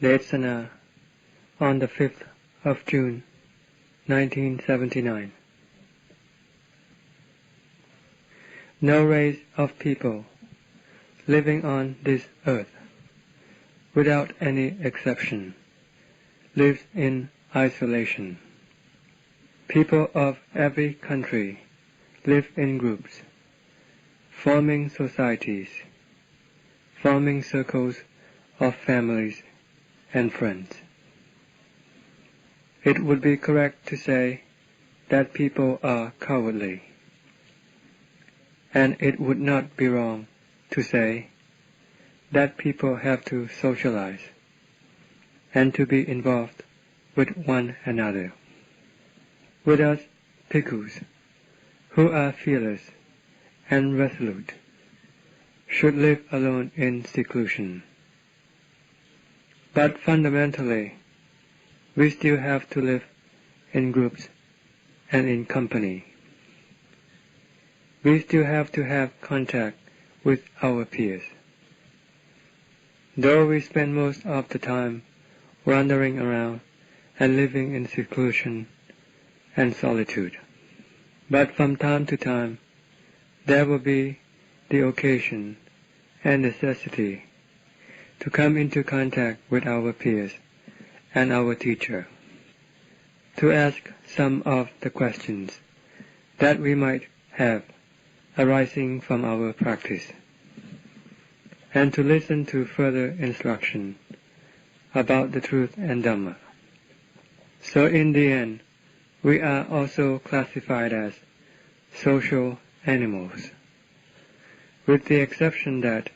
Desana on the 5th of June, 1979. No race of people living on this earth, without any exception, lives in isolation. People of every country live in groups, forming societies, forming circles of families and friends. It would be correct to say that people are cowardly, and it would not be wrong to say that people have to socialize and to be involved with one another. With us bhikkhus, who are fearless and resolute, should live alone in seclusion. But fundamentally, we still have to live in groups and in company. We still have to have contact with our peers. Though we spend most of the time wandering around and living in seclusion and solitude. But from time to time, there will be the occasion and necessity to come into contact with our peers and our teacher, to ask some of the questions that we might have arising from our practice, and to listen to further instruction about the truth and Dhamma. So in the end, we are also classified as social animals, with the exception that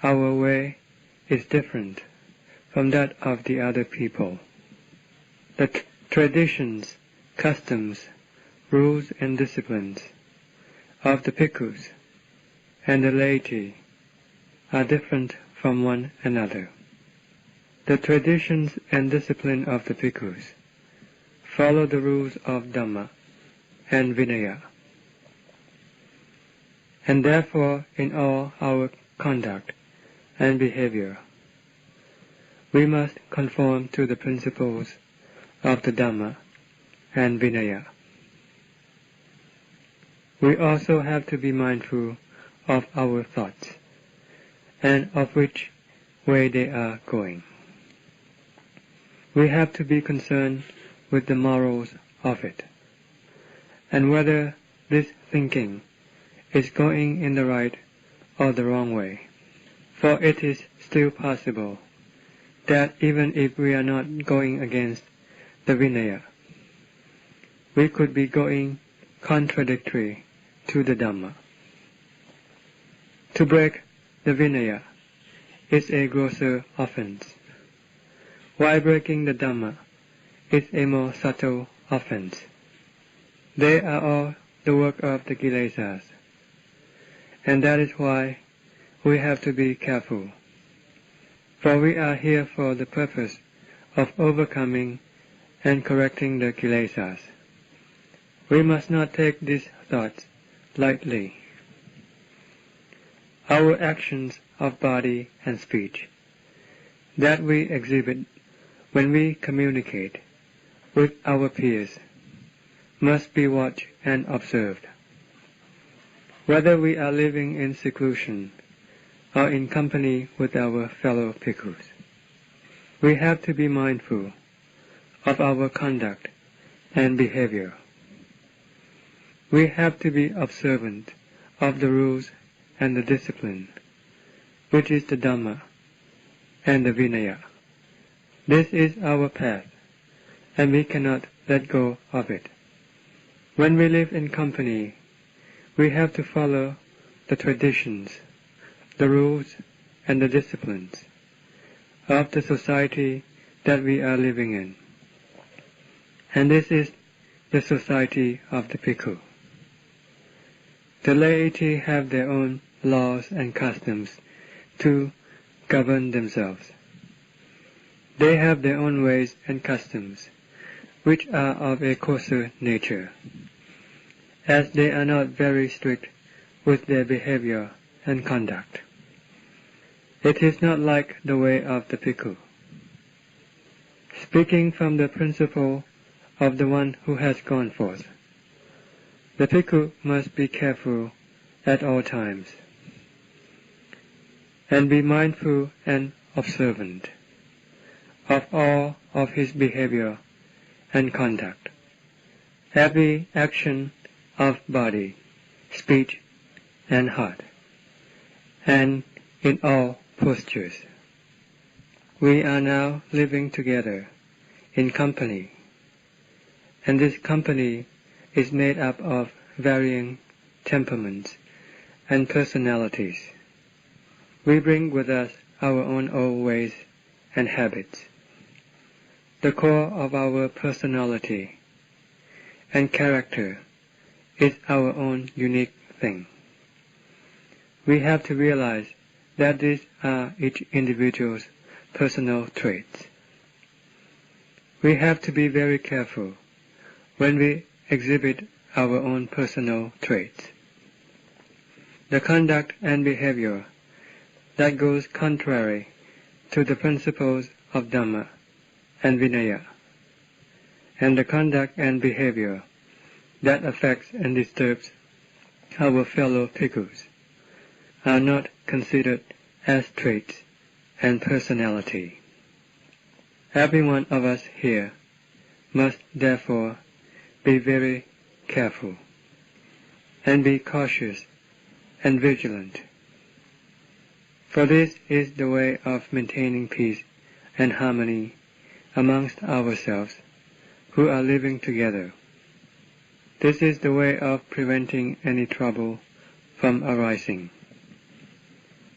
our way is different from that of the other people. The traditions, customs, rules and disciplines of the bhikkhus and the laity are different from one another. The traditions and discipline of the bhikkhus follow the rules of Dhamma and Vinaya, and therefore in all our conduct and behavior, we must conform to the principles of the Dhamma and Vinaya. We also have to be mindful of our thoughts and of which way they are going. We have to be concerned with the morals of it, and whether this thinking is going in the right or the wrong way. For it is still possible that even if we are not going against the Vinaya, we could be going contradictory to the Dhamma. To break the Vinaya is a grosser offense, while breaking the Dhamma is a more subtle offense. They are all the work of the kilesas, and that is why we have to be careful, for we are here for the purpose of overcoming and correcting the kilesas. We must not take these thoughts lightly. Our actions of body and speech that we exhibit when we communicate with our peers must be watched and observed. Whether we are living in seclusion or in company with our fellow bhikkhus, we have to be mindful of our conduct and behavior. We have to be observant of the rules and the discipline, which is the Dhamma and the Vinaya. This is our path, and we cannot let go of it. When we live in company, we have to follow the traditions, the rules and the disciplines of the society that we are living in. And this is the society of the bhikkhu. The laity have their own laws and customs to govern themselves. They have their own ways and customs, which are of a coarser nature, as they are not very strict with their behavior and conduct. It is not like the way of the bhikkhu. Speaking from the principle of the one who has gone forth, the bhikkhu must be careful at all times, and be mindful and observant of all of his behavior and conduct, every action of body, speech, and heart, and in all postures. We are now living together in company, and this company is made up of varying temperaments and personalities. We bring with us our own old ways and habits, the core of our personality and character is our own unique thing. We have to realize that these are each individual's personal traits. We have to be very careful when we exhibit our own personal traits. The conduct and behavior that goes contrary to the principles of Dhamma and Vinaya, and the conduct and behavior that affects and disturbs our fellow bhikkhus are not considered as traits and personality. Every one of us here must therefore be very careful and be cautious and vigilant, for this is the way of maintaining peace and harmony amongst ourselves who are living together. This is the way of preventing any trouble from arising.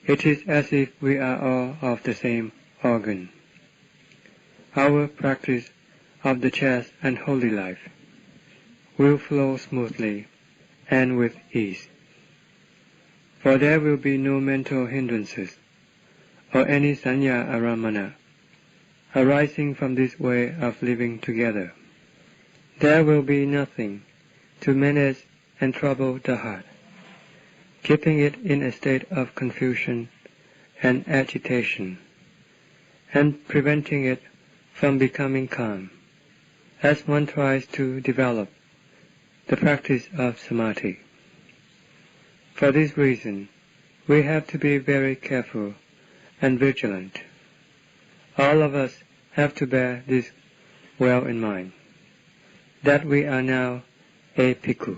It is as if we are all of the same organ. Our practice of the chaste and holy life will flow smoothly and with ease, for there will be no mental hindrances or any sanya aramana arising from this way of living together. There will be nothing to menace and trouble the heart, keeping it in a state of confusion and agitation, and preventing it from becoming calm, as one tries to develop the practice of samadhi. For this reason, we have to be very careful and vigilant. All of us have to bear this well in mind, that we are now a bhikkhu.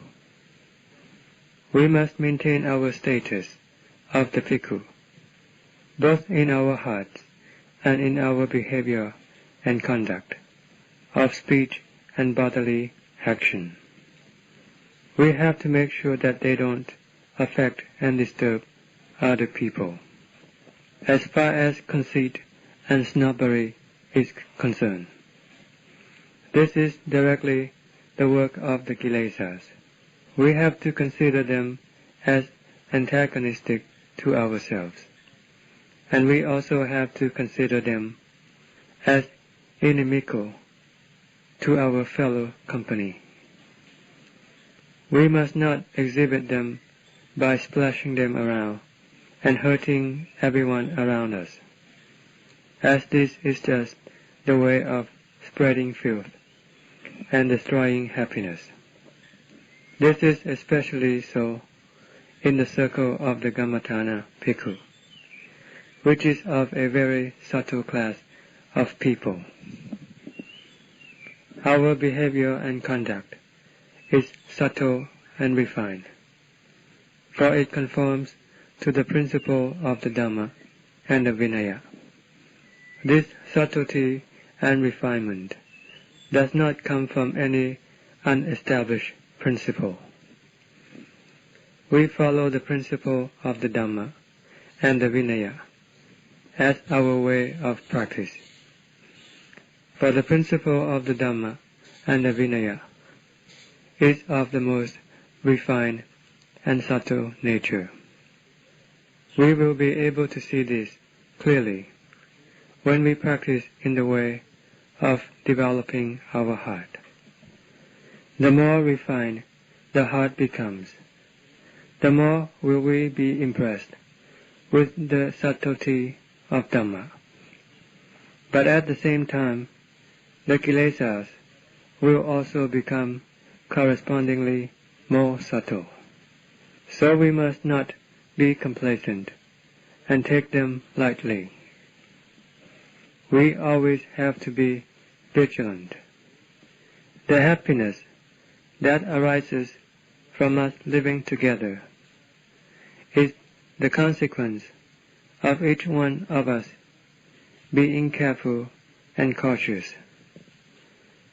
We must maintain our status of the bhikkhu, both in our hearts and in our behavior and conduct, of speech and bodily action. We have to make sure that they don't affect and disturb other people. As far as conceit and snobbery is concerned, this is directly the work of the kilesas. We have to consider them as antagonistic to ourselves, and we also have to consider them as inimical to our fellow company. We must not exhibit them by splashing them around and hurting everyone around us, as this is just the way of spreading filth and destroying happiness. This is especially so in the circle of the Gammatana bhikkhu, which is of a very subtle class of people. Our behavior and conduct is subtle and refined, for it conforms to the principle of the Dhamma and the Vinaya. This subtlety and refinement does not come from any unestablished principle. We follow the principle of the Dhamma and the Vinaya as our way of practice. For the principle of the Dhamma and the Vinaya is of the most refined and subtle nature. We will be able to see this clearly when we practice in the way of developing our heart. The more refined the heart becomes, the more will we be impressed with the subtlety of Dhamma. But at the same time, the kilesas will also become correspondingly more subtle. So we must not be complacent and take them lightly. We always have to be vigilant. The happiness that arises from us living together is the consequence of each one of us being careful and cautious,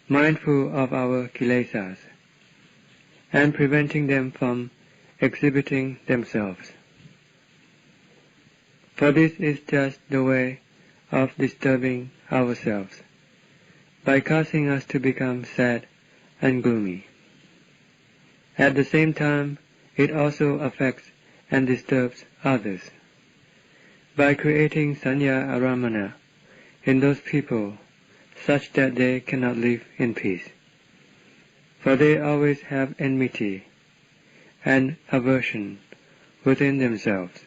mindful of our kilesas, and preventing them from exhibiting themselves. For this is just the way of disturbing ourselves, by causing us to become sad and gloomy. At the same time, it also affects and disturbs others, by creating sanya aramana in those people such that they cannot live in peace. For they always have enmity and aversion within themselves.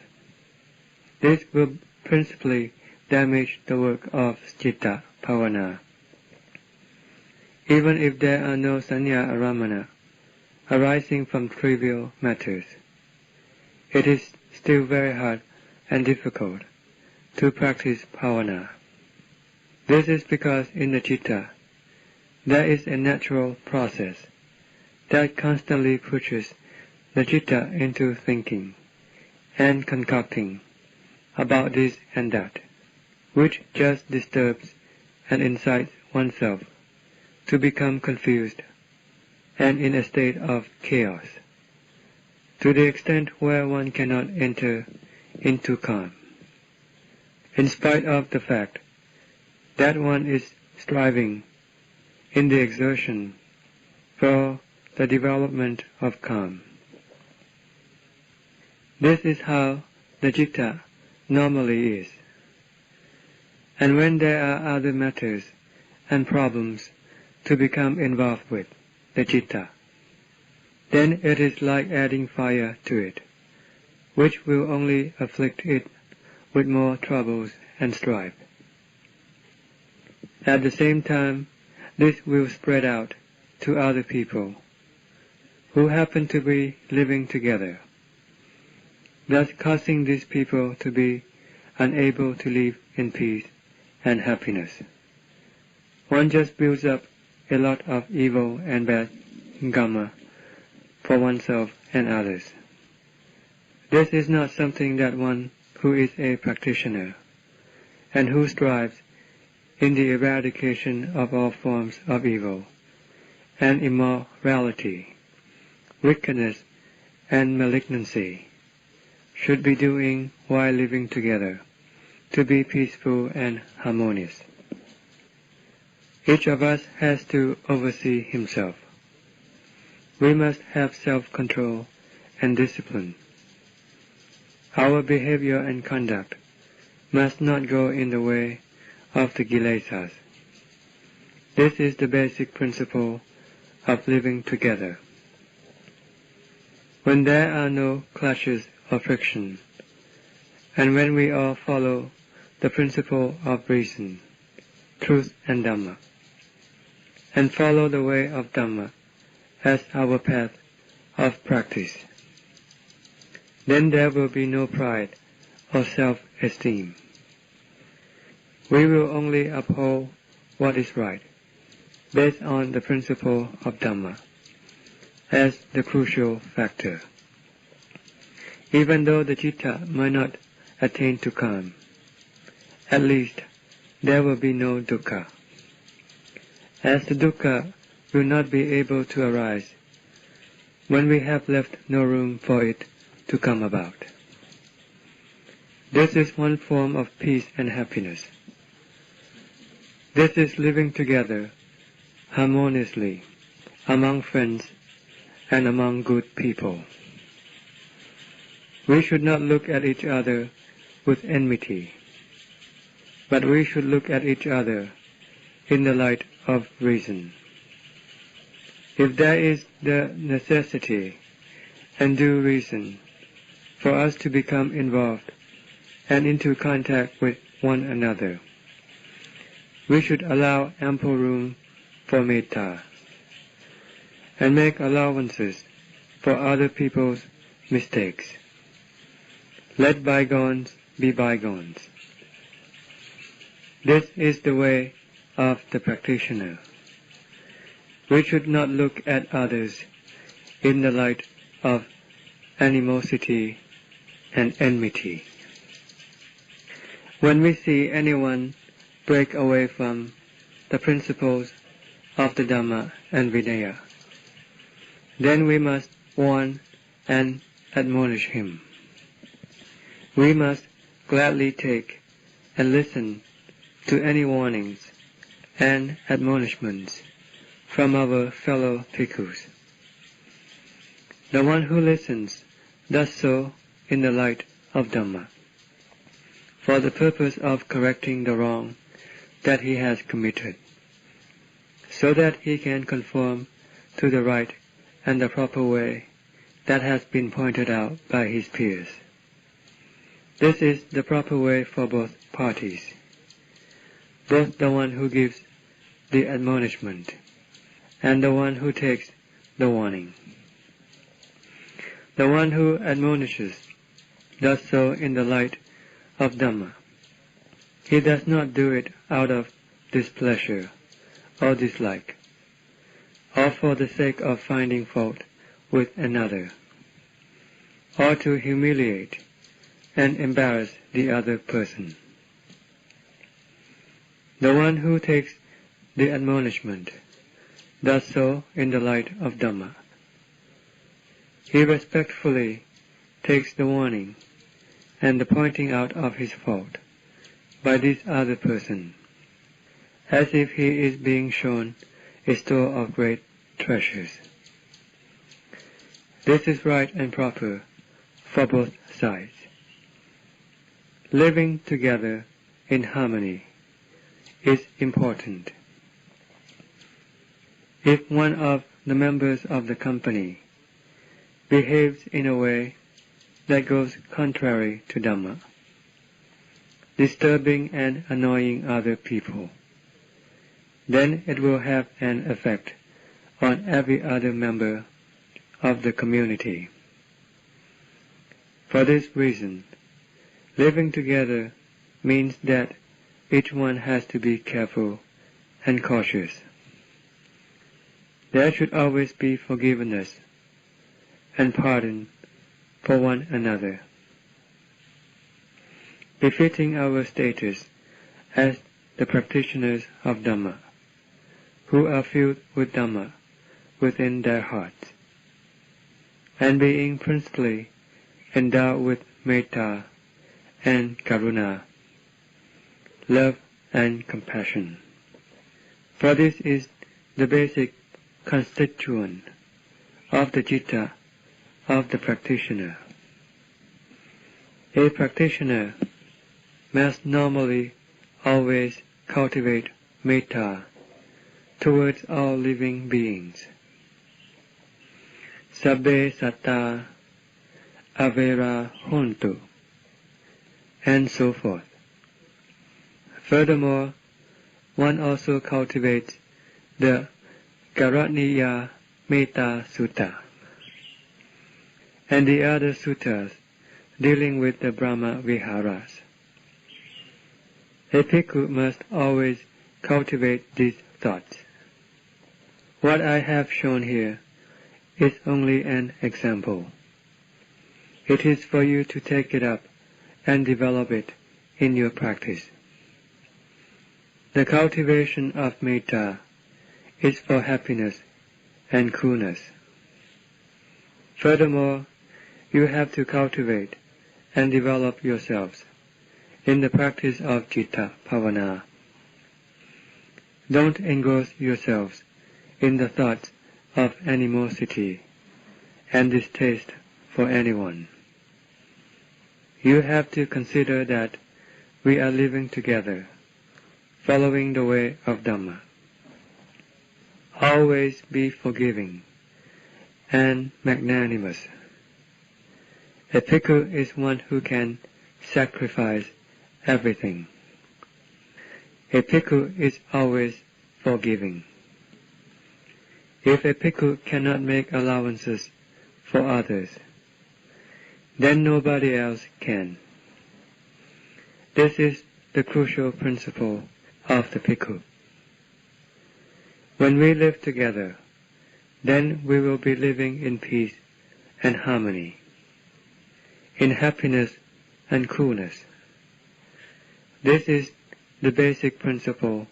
This will principally damage the work of citta bhavana. Even if there are no sanya aramana arising from trivial matters, it is still very hard and difficult to practice bhavana. This is because in the citta there is a natural process that constantly pushes the citta into thinking and concocting about this and that, which just disturbs and incites oneself to become confused and in a state of chaos, to the extent where one cannot enter into calm, in spite of the fact that one is striving in the exertion for the development of calm. This is how the citta normally is. And when there are other matters and problems to become involved with the citta, then it is like adding fire to it, which will only afflict it with more troubles and strife. At the same time, this will spread out to other people who happen to be living together, thus causing these people to be unable to live in peace and happiness. One just builds up a lot of evil and bad karma for oneself and others. This is not something that one who is a practitioner and who strives in the eradication of all forms of evil and immorality, wickedness and malignancy should be doing while living together to be peaceful and harmonious. Each of us has to oversee himself. We must have self-control and discipline. Our behavior and conduct must not go in the way of the kilesas. This is the basic principle of living together. When there are no clashes or friction, and when we all follow the principle of reason, truth and Dhamma, and follow the way of Dhamma as our path of practice, then there will be no pride or self-esteem. We will only uphold what is right, based on the principle of Dhamma, as the crucial factor. Even though the citta might not attain to calm, at least there will be no dukkha, as the dukkha will not be able to arise when we have left no room for it to come about. This is one form of peace and happiness. This is living together harmoniously among friends and among good people. We should not look at each other with enmity, but we should look at each other in the light of reason. If there is the necessity and due reason for us to become involved and into contact with one another, we should allow ample room for metta, and make allowances for other people's mistakes. Let bygones be bygones. This is the way of the practitioner. We should not look at others in the light of animosity and enmity. When we see anyone break away from the principles of the Dhamma and Vinaya, then we must warn and admonish him. We must gladly take and listen to any warnings and admonishments from our fellow bhikkhus. The one who listens does so in the light of Dhamma, for the purpose of correcting the wrong that he has committed, so that he can conform to the right and the proper way that has been pointed out by his peers. This is the proper way for both parties, both the one who gives the admonishment and the one who takes the warning. The one who admonishes does so in the light of Dhamma. He does not do it out of displeasure or dislike, or for the sake of finding fault with another, or to humiliate and embarrass the other person. The one who takes the admonishment does so in the light of Dhamma. He respectfully takes the warning and the pointing out of his fault by this other person, as if he is being shown a store of great treasures. This is right and proper for both sides. Living together in harmony is important. If one of the members of the company behaves in a way that goes contrary to Dhamma, disturbing and annoying other people, then it will have an effect on every other member of the community. For this reason, living together means that each one has to be careful and cautious. There should always be forgiveness and pardon for one another, befitting our status as the practitioners of Dhamma, who are filled with Dhamma within their hearts, and being principally endowed with metta and karuna, love and compassion. For this is the basic constituent of the citta of the practitioner. A practitioner must normally always cultivate metta towards all living beings. Sabbe satta avera hontu, and so forth. Furthermore, one also cultivates the Karaniya Metta Sutta and the other suttas dealing with the Brahma Viharas. A bhikkhu must always cultivate these thoughts. What I have shown here is only an example. It is for you to take it up and develop it in your practice. The cultivation of metta is for happiness and coolness. Furthermore, you have to cultivate and develop yourselves in the practice of citta bhavana. Don't engross yourselves in the thoughts of animosity and distaste for anyone. You have to consider that we are living together, following the way of Dhamma. Always be forgiving and magnanimous. A bhikkhu is one who can sacrifice everything. A bhikkhu is always forgiving. If a bhikkhu cannot make allowances for others, then nobody else can. This is the crucial principle of the bhikkhu. When we live together, then we will be living in peace and harmony, in happiness and coolness. This is the basic principle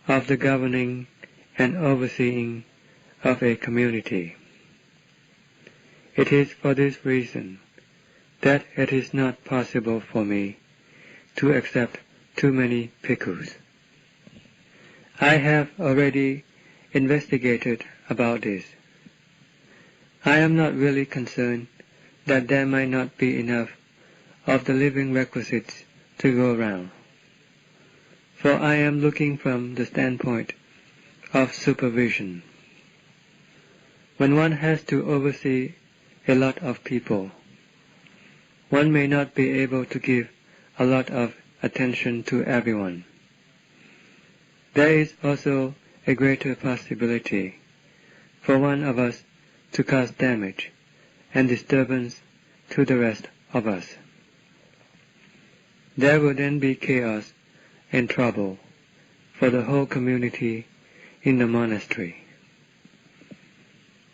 of the governing and overseeing of a community. It is for this reason that it is not possible for me to accept too many bhikkhus. I have already investigated about this. I am not really concerned that there might not be enough of the living requisites to go round, for I am looking from the standpoint of supervision. When one has to oversee a lot of people, one may not be able to give a lot of attention to everyone. There is also a greater possibility for one of us to cause damage and disturbance to the rest of us. There will then be chaos and trouble for the whole community in the monastery.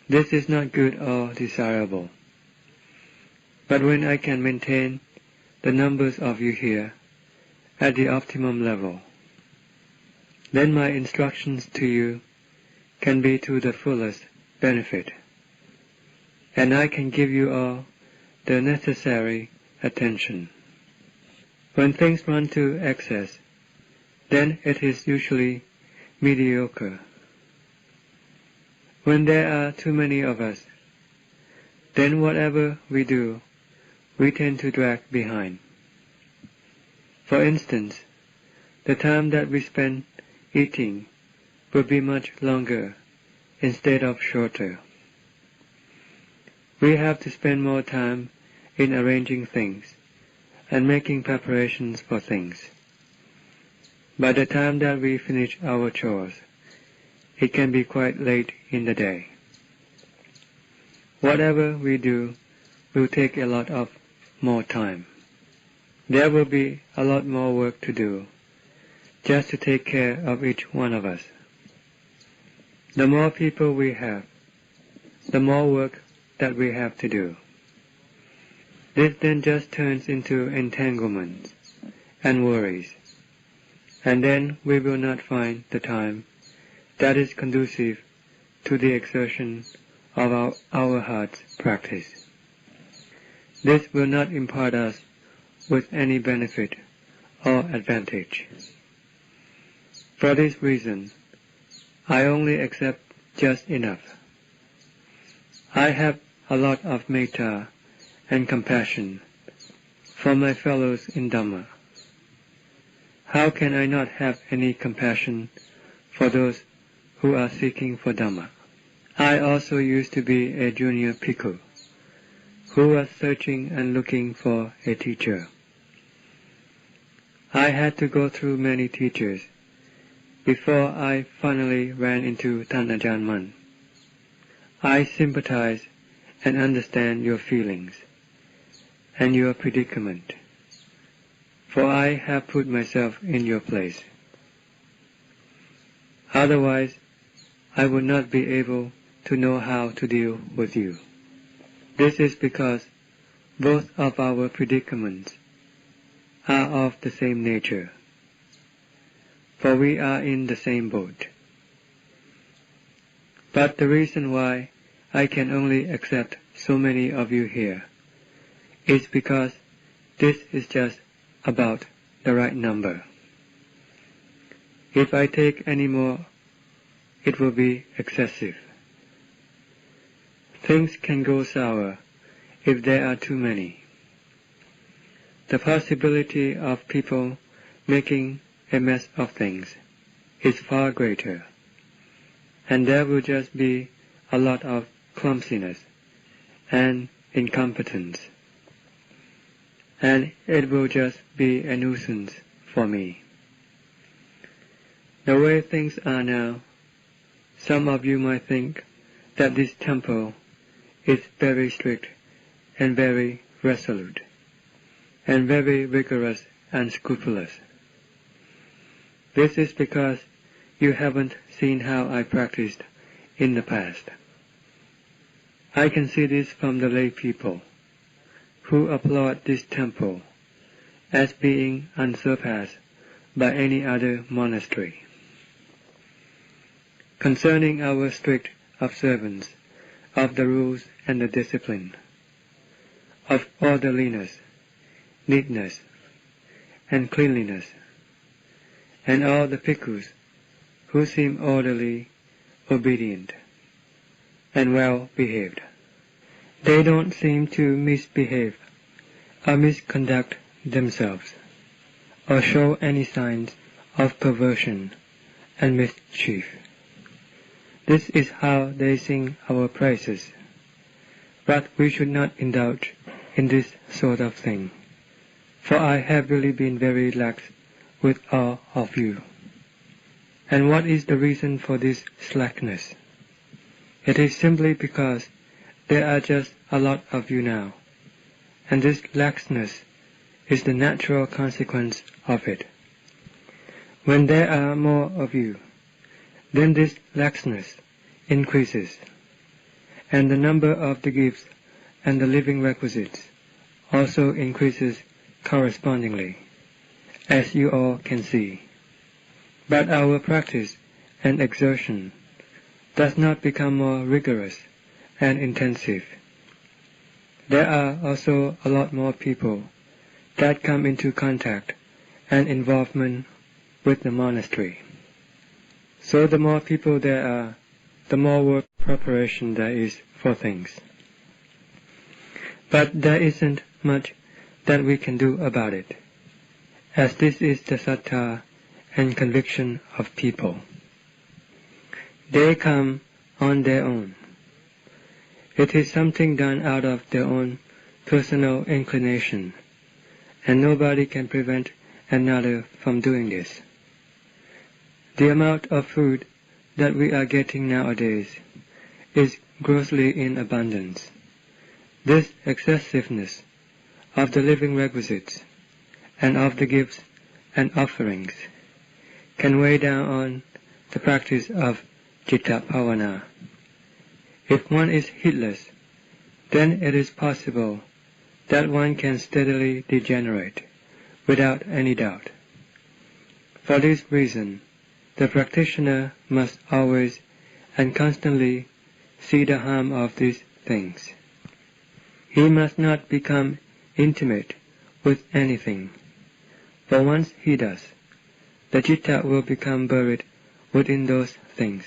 This is not good or desirable. But when I can maintain the numbers of you here at the optimum level, then my instructions to you can be to the fullest benefit, and I can give you all the necessary attention. When things run to excess, then it is usually mediocre. When there are too many of us, then whatever we do, we tend to drag behind. For instance, the time that we spend eating will be much longer instead of shorter. We have to spend more time in arranging things and making preparations for things. By the time that we finish our chores, it can be quite late in the day. Whatever we do will take a lot of more time. There will be a lot more work to do, just to take care of each one of us. The more people we have, the more work that we have to do. This then just turns into entanglements and worries, and then we will not find the time that is conducive to the exertion of our heart's practice. This will not impart us with any benefit or advantage. For this reason, I only accept just enough. I have a lot of metta and compassion for my fellows in Dhamma. How can I not have any compassion for those who are seeking for Dhamma? I also used to be a junior bhikkhu who was searching and looking for a teacher. I had to go through many teachers before I finally ran into Gnanasampanno. I sympathize and understand your feelings and your predicament, for I have put myself in your place. Otherwise, I would not be able to know how to deal with you. This is because both of our predicaments are of the same nature, for we are in the same boat. But the reason why I can only accept so many of you here is because this is just about the right number. If I take any more, it will be excessive. Things can go sour if there are too many. The possibility of people making a mess of things is far greater, and there will just be a lot of clumsiness and incompetence, and it will just be a nuisance for me. The way things are now, some of you might think that this temple is very strict and very resolute, and very rigorous and scrupulous. This is because you haven't seen how I practiced in the past. I can see this from the lay people, who applaud this temple as being unsurpassed by any other monastery. Concerning our strict observance of the rules and the discipline, of orderliness, neatness, and cleanliness, and all the bhikkhus who seem orderly, obedient, and well behaved. They don't seem to misbehave or misconduct themselves, or show any signs of perversion and mischief. This is how they sing our praises. But we should not indulge in this sort of thing, for I have really been very lax with all of you. And what is the reason for this slackness? It is simply because there are just a lot of you now, and this laxness is the natural consequence of it. When there are more of you, then this laxness increases, and the number of the gifts and the living requisites also increases correspondingly, as you all can see. But our practice and exertion does not become more rigorous and intensive. There are also a lot more people that come into contact and involvement with the monastery. So the more people there are, the more work preparation there is for things. But there isn't much that we can do about it, as this is the sattva and conviction of people. They come on their own. It is something done out of their own personal inclination, and nobody can prevent another from doing this. The amount of food that we are getting nowadays is grossly in abundance. This excessiveness of the living requisites and of the gifts and offerings can weigh down on the practice of citta bhavana. If one is heedless, then it is possible that one can steadily degenerate without any doubt. For this reason, the practitioner must always and constantly see the harm of these things. He must not become intimate with anything, for once he does, the citta will become buried within those things,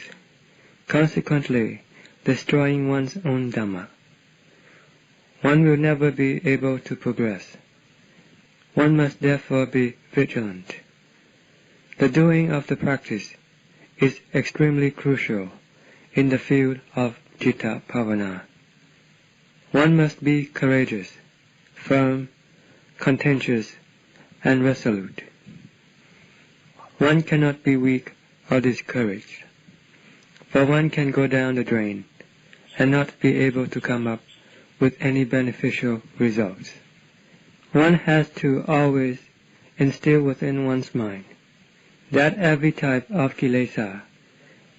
consequently destroying one's own Dhamma. One will never be able to progress. One must therefore be vigilant. The doing of the practice is extremely crucial in the field of citta bhavana. One must be courageous, firm, conscientious, and resolute. One cannot be weak or discouraged, for one can go down the drain and not be able to come up with any beneficial results. One has to always instill within one's mind that every type of kilesa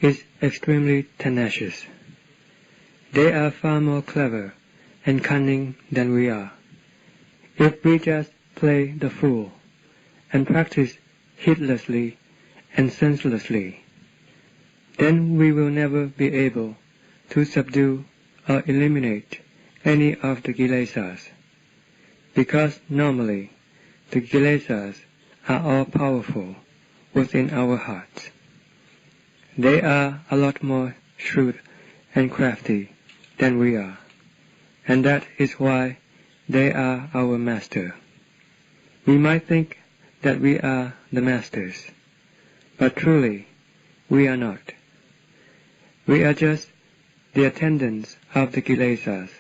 is extremely tenacious. They are far more clever and cunning than we are. If we just play the fool and practice heedlessly and senselessly, then we will never be able to subdue or eliminate any of the kilesas, because normally the kilesas are all powerful within our hearts. They are a lot more shrewd and crafty than we are, and that is why they are our master. We might think that we are the masters, but truly we are not. We are just the attendants of the kilesas,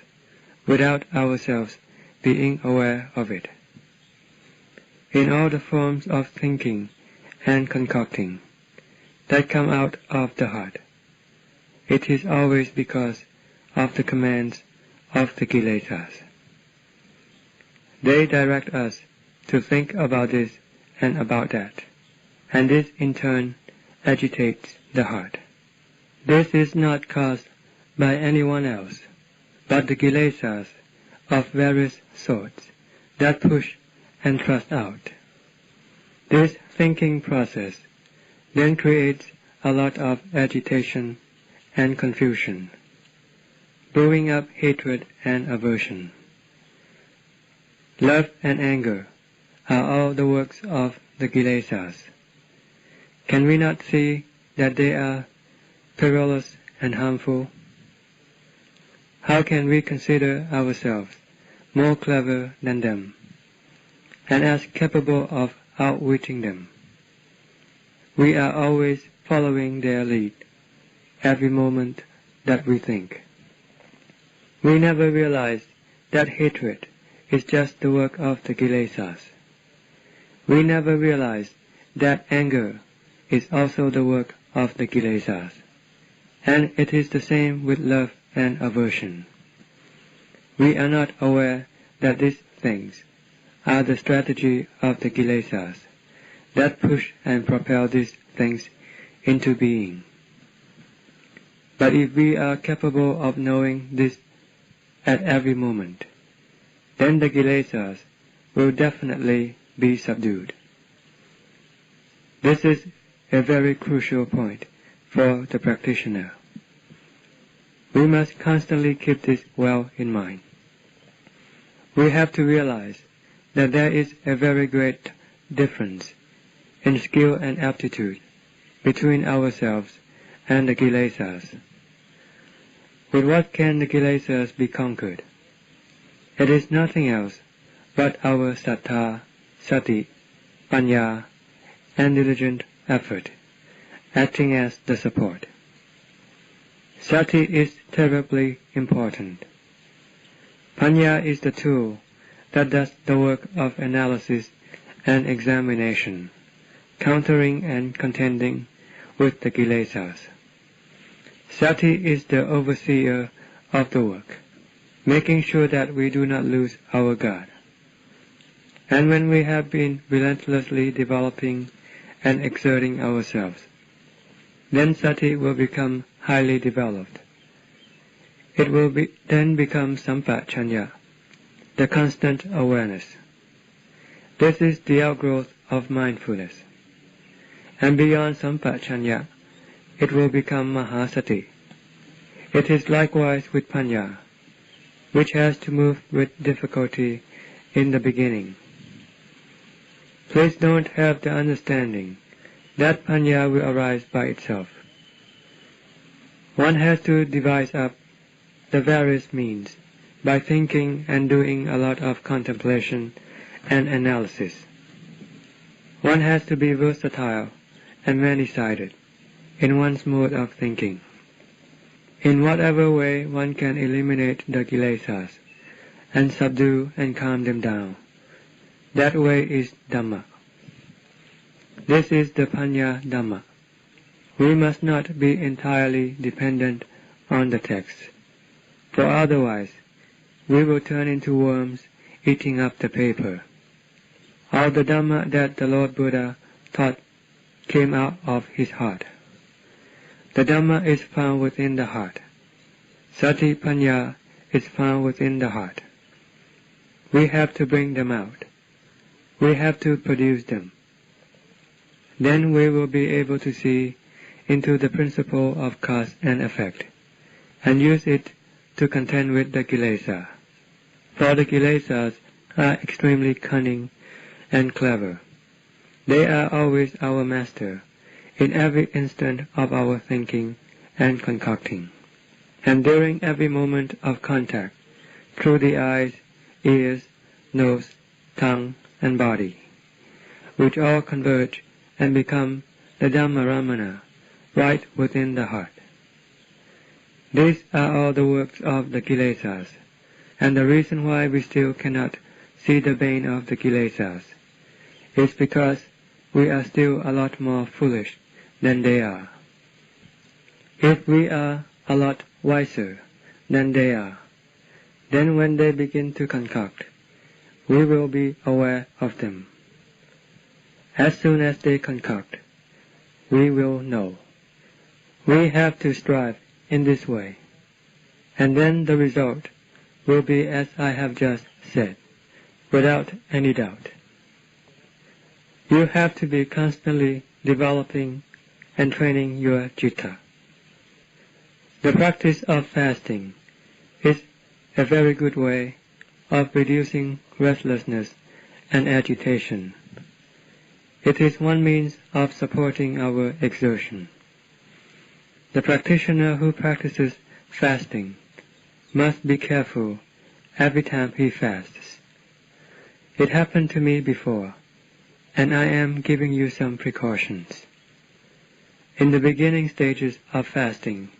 without ourselves being aware of it. In all the forms of thinking and concocting, that come out of the heart. It is always because of the commands of the kilesas. They direct us to think about this and about that, and this in turn agitates the heart. This is not caused by anyone else, but the kilesas of various sorts that push and thrust out. This thinking process then creates a lot of agitation and confusion, brewing up hatred and aversion. Love and anger are all the works of the kilesas. Can we not see that they are perilous and harmful? How can we consider ourselves more clever than them, and as capable of outwitting them? We are always following their lead, every moment that we think. We never realize that hatred is just the work of the kilesas. We never realize that anger is also the work of the kilesas, and it is the same with love and aversion. We are not aware that these things are the strategy of the kilesas that push and propel these things into being. But if we are capable of knowing this at every moment, then the kilesas will definitely be subdued. This is a very crucial point for the practitioner. We must constantly keep this well in mind. We have to realize that there is a very great difference in skill and aptitude between ourselves and the kilesas. With what can the kilesas be conquered? It is nothing else but our saddha, sati, panya, and diligent effort, acting as the support. Sati is terribly important. Panya is the tool that does the work of analysis and examination, countering and contending with the kilesas. Sati is the overseer of the work, making sure that we do not lose our guard. And when we have been relentlessly developing and exerting ourselves, then sati will become highly developed. It will then become sampachanya, the constant awareness. This is the outgrowth of mindfulness. And beyond sampachanya, it will become mahasati. It is likewise with panya, which has to move with difficulty in the beginning. Please don't have the understanding that panya will arise by itself. One has to devise up the various means by thinking and doing a lot of contemplation and analysis. One has to be versatile and many-sided in one's mode of thinking. In whatever way one can eliminate the kilesas and subdue and calm them down, that way is Dhamma. This is the Panya Dhamma. We must not be entirely dependent on the text, for otherwise we will turn into worms eating up the paper. All the Dhamma that the Lord Buddha taught came out of his heart. The Dhamma is found within the heart. Sati Panya is found within the heart. We have to bring them out. We have to produce them. Then we will be able to see into the principle of cause and effect, and use it to contend with the kilesa. For the kilesas are extremely cunning and clever. They are always our master in every instant of our thinking and concocting, and during every moment of contact through the eyes, ears, nose, tongue, and body, which all converge and become the Dhammaramana right within the heart. These are all the works of the kilesas, and the reason why we still cannot see the bane of the kilesas is because we are still a lot more foolish than they are. If we are a lot wiser than they are, then when they begin to concoct, we will be aware of them. As soon as they concoct, we will know. We have to strive in this way, and then the result will be as I have just said, without any doubt. You have to be constantly developing and training your citta. The practice of fasting is a very good way of reducing restlessness and agitation. It is one means of supporting our exertion. The practitioner who practices fasting must be careful every time he fasts. It happened to me before, and I am giving you some precautions. In the beginning stages of fasting,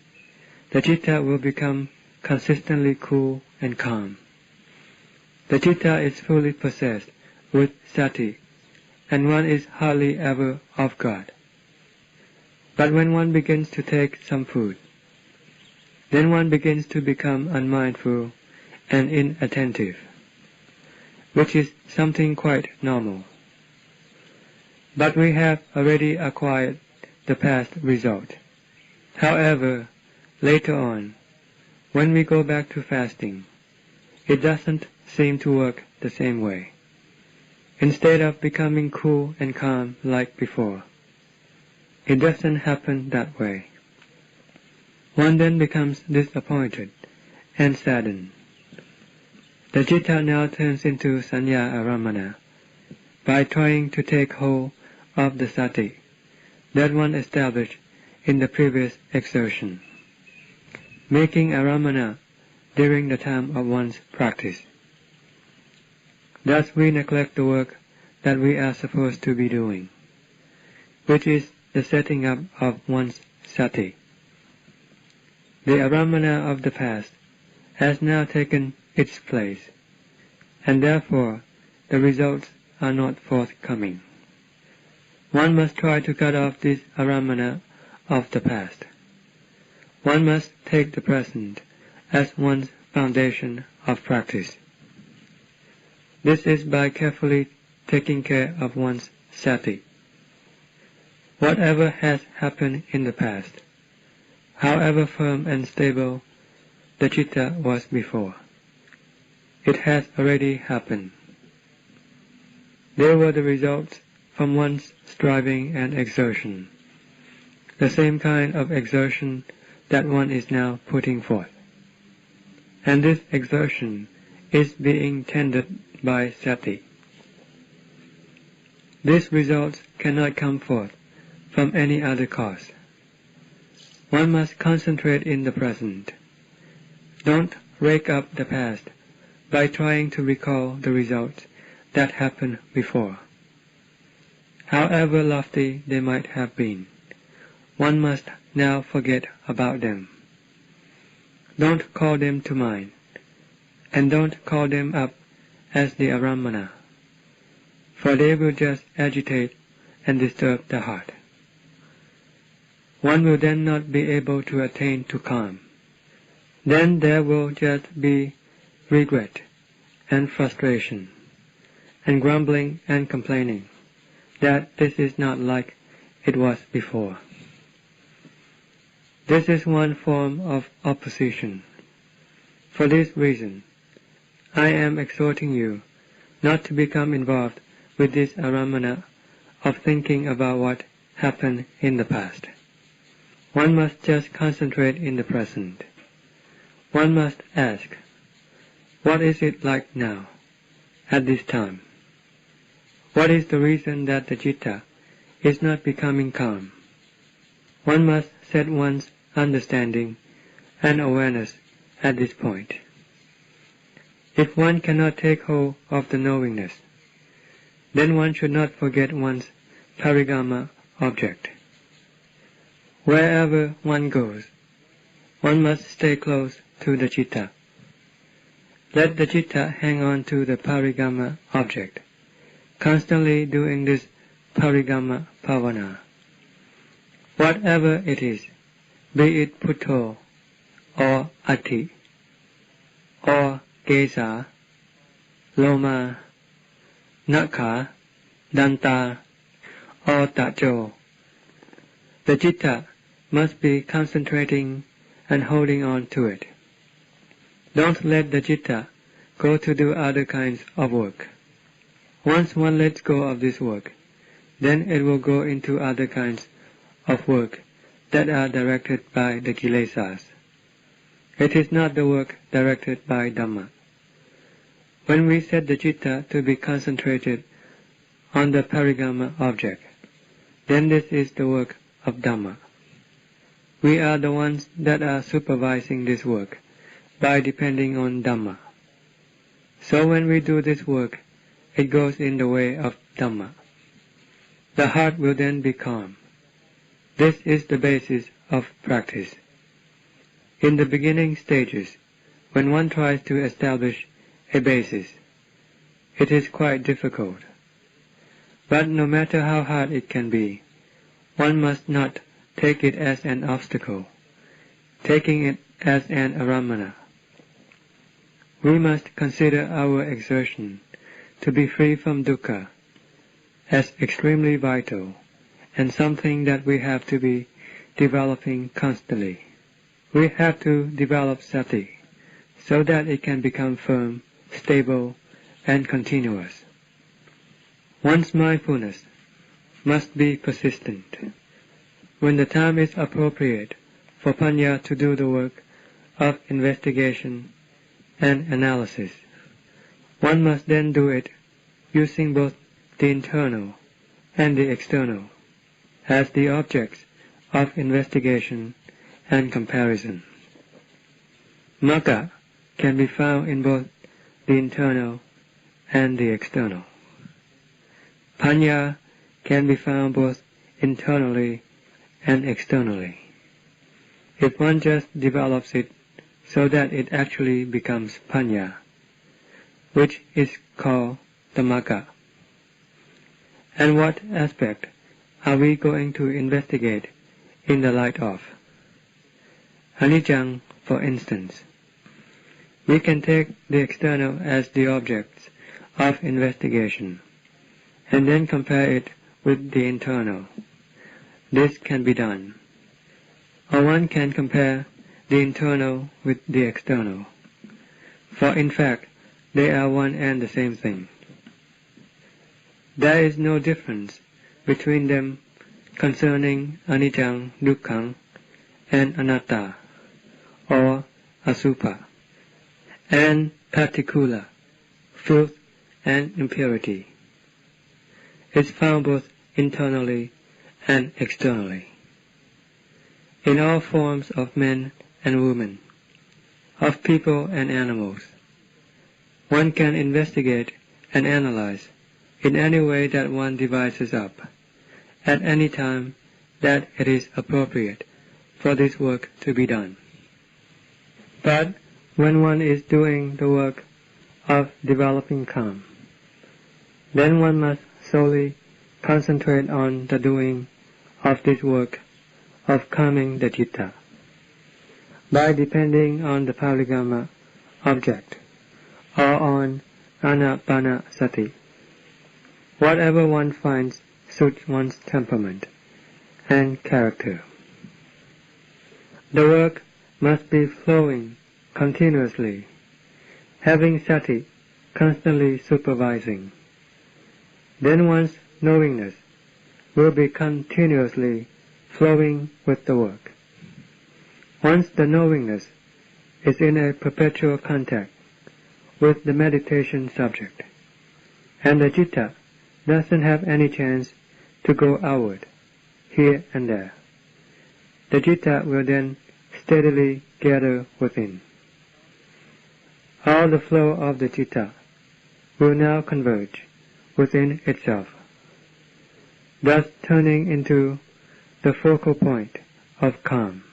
the citta will become consistently cool and calm. The citta is fully possessed with sati, and one is hardly ever off guard. But when one begins to take some food, then one begins to become unmindful and inattentive, which is something quite normal. But we have already acquired the past result. However, later on, when we go back to fasting, it doesn't seem to work the same way. Instead of becoming cool and calm like before, it doesn't happen that way. One then becomes disappointed and saddened. The citta now turns into sanya aramana by trying to take hold of the sati that one established in the previous exertion, making aramana during the time of one's practice. Thus we neglect the work that we are supposed to be doing, which is the setting up of one's sati. The aramana of the past has now taken its place, and therefore the results are not forthcoming. One must try to cut off this aramana of the past. One must take the present as one's foundation of practice. This is by carefully taking care of one's sati. Whatever has happened in the past, however firm and stable the citta was before, it has already happened. They were the results from one's striving and exertion, the same kind of exertion that one is now putting forth. And this exertion is being tended by sati. These results cannot come forth from any other cause. One must concentrate in the present. Don't rake up the past by trying to recall the results that happened before. However lofty they might have been, one must now forget about them. Don't call them to mind, and don't call them up as the aramana, for they will just agitate and disturb the heart. One will then not be able to attain to calm. Then there will just be regret and frustration, and grumbling and complaining that this is not like it was before. This is one form of opposition. For this reason, I am exhorting you not to become involved with this aramana of thinking about what happened in the past. One must just concentrate in the present. One must ask, what is it like now, at this time? What is the reason that the citta is not becoming calm? One must set one's understanding and awareness at this point. If one cannot take hold of the knowingness, then one should not forget one's parigama object. Wherever one goes, one must stay close to the citta. Let the citta hang on to the parigama object, constantly doing this parigama pavana. Whatever it is, be it Putto, or Ati, or Gesa, Loma, Nakha, Danta, or Tajo, the citta must be concentrating and holding on to it. Don't let the citta go to do other kinds of work. Once one lets go of this work, then it will go into other kinds of work that are directed by the kilesas. It is not the work directed by Dhamma. When we set the citta to be concentrated on the parigama object, then this is the work of Dhamma. We are the ones that are supervising this work by depending on Dhamma. So when we do this work, it goes in the way of Dhamma. The heart will then be calm. This is the basis of practice. In the beginning stages, when one tries to establish a basis, it is quite difficult. But no matter how hard it can be, one must not take it as an obstacle, taking it as an aramana. We must consider our exertion to be free from dukkha as extremely vital and something that we have to be developing constantly. We have to develop sati so that it can become firm, stable, and continuous. One's mindfulness must be persistent. When the time is appropriate for panya to do the work of investigation and analysis, one must then do it using both the internal and the external as the objects of investigation and comparison. Magga can be found in both the internal and the external. Panya can be found both internally and externally. If one just develops it so that it actually becomes panya, which is called the magga. And what aspect are we going to investigate in the light of? Anicca, for instance. We can take the external as the objects of investigation, and then compare it with the internal. This can be done. Or one can compare the internal with the external, for in fact they are one and the same thing. There is no difference between them concerning anicca, dukkha, and anatta, or asubha, and particular, filth and impurity. It's found both internally and externally. In all forms of men and women, of people and animals, one can investigate and analyze in any way that one devises up, at any time that it is appropriate for this work to be done. But when one is doing the work of developing calm, then one must solely concentrate on the doing of this work of calming the citta, by depending on the parigama object, or on anapanasati. Whatever one finds suits one's temperament and character. The work must be flowing continuously, having sati constantly supervising. Then one's knowingness will be continuously flowing with the work. Once the knowingness is in a perpetual contact with the meditation subject, and the citta doesn't have any chance to go outward, here and there, the citta will then steadily gather within. All the flow of the citta will now converge within itself, thus turning into the focal point of calm.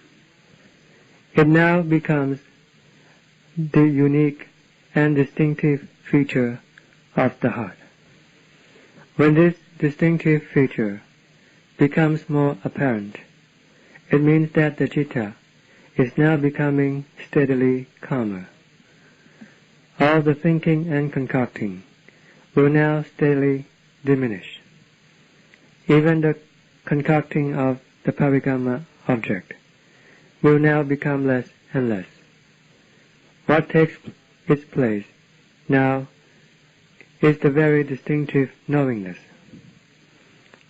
It now becomes the unique and distinctive feature of the heart. When this distinctive feature becomes more apparent, It means that the citta is now becoming steadily calmer. All the thinking and concocting will now steadily diminish. Even the concocting of the parigama object will now become less and less. What takes its place now is the very distinctive knowingness.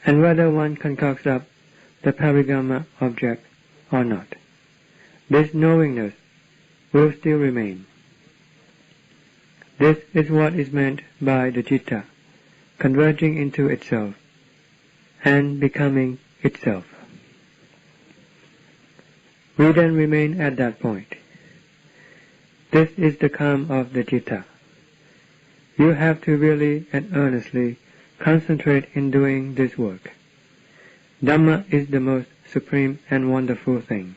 And whether one concocts up the parigama object or not, this knowingness will still remain. This is what is meant by the citta converging into itself and becoming itself. We then remain at that point. This is the calm of the citta. You have to really and earnestly concentrate in doing this work. Dhamma is the most supreme and wonderful thing,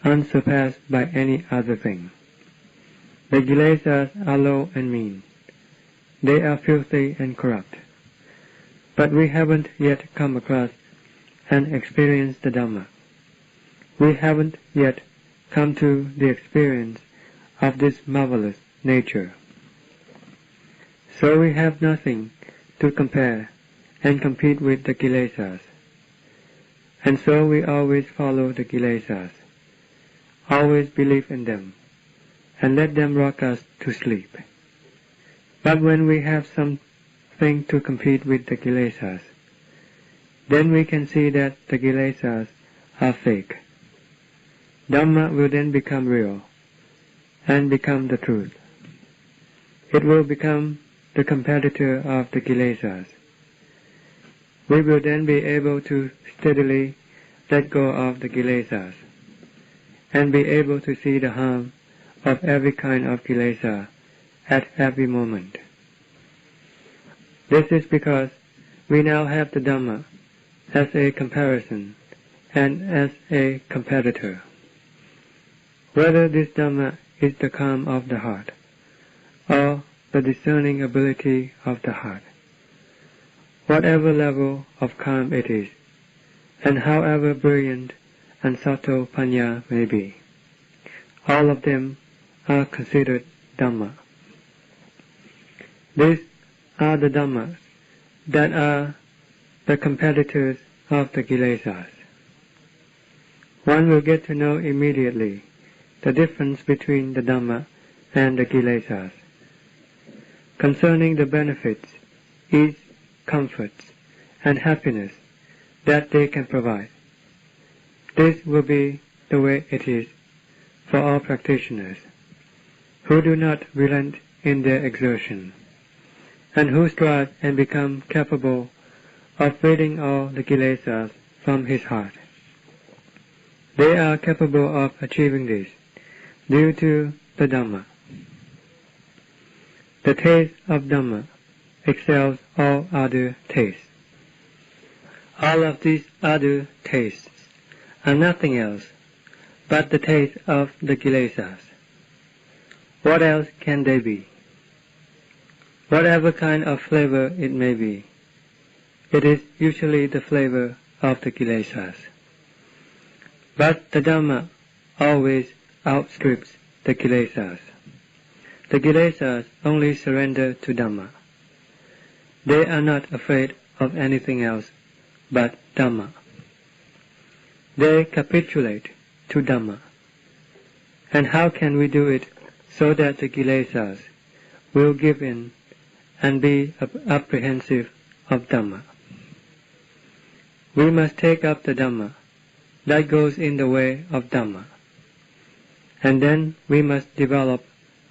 unsurpassed by any other thing. The kilesas are low and mean. They are filthy and corrupt. But we haven't yet come across and experienced the Dhamma. We haven't yet come to the experience of this marvelous nature. So we have nothing to compare and compete with the kilesas. And so we always follow the kilesas, always believe in them, and let them rock us to sleep. But when we have something to compete with the kilesas, then we can see that the kilesas are fake. Dhamma will then become real and become the truth. It will become the competitor of the kilesas. We will then be able to steadily let go of the kilesas and be able to see the harm of every kind of kilesa at every moment. This is because we now have the Dhamma as a comparison and as a competitor. Whether this Dhamma is the calm of the heart or the discerning ability of the heart, whatever level of calm it is, and however brilliant and subtle panya may be, all of them are considered Dhamma. These are the Dhammas that are the competitors of the kilesas. One will get to know immediately the difference between the Dhamma and the kilesas. Concerning the benefits, ease, comforts, and happiness that they can provide. This will be the way it is for all practitioners who do not relent in their exertion, and who strive and become capable of ridding all the kilesas from his heart. They are capable of achieving this due to the Dhamma. The taste of Dhamma excels all other tastes. All of these other tastes are nothing else but the taste of the kilesas. What else can they be? Whatever kind of flavor it may be, it is usually the flavor of the kilesas. But the Dhamma always outstrips the kilesas. The kilesas only surrender to Dhamma. They are not afraid of anything else but Dhamma. They capitulate to Dhamma. And how can we do it so that the kilesas will give in and be apprehensive of Dhamma? We must take up the Dhamma that goes in the way of Dhamma, and then we must develop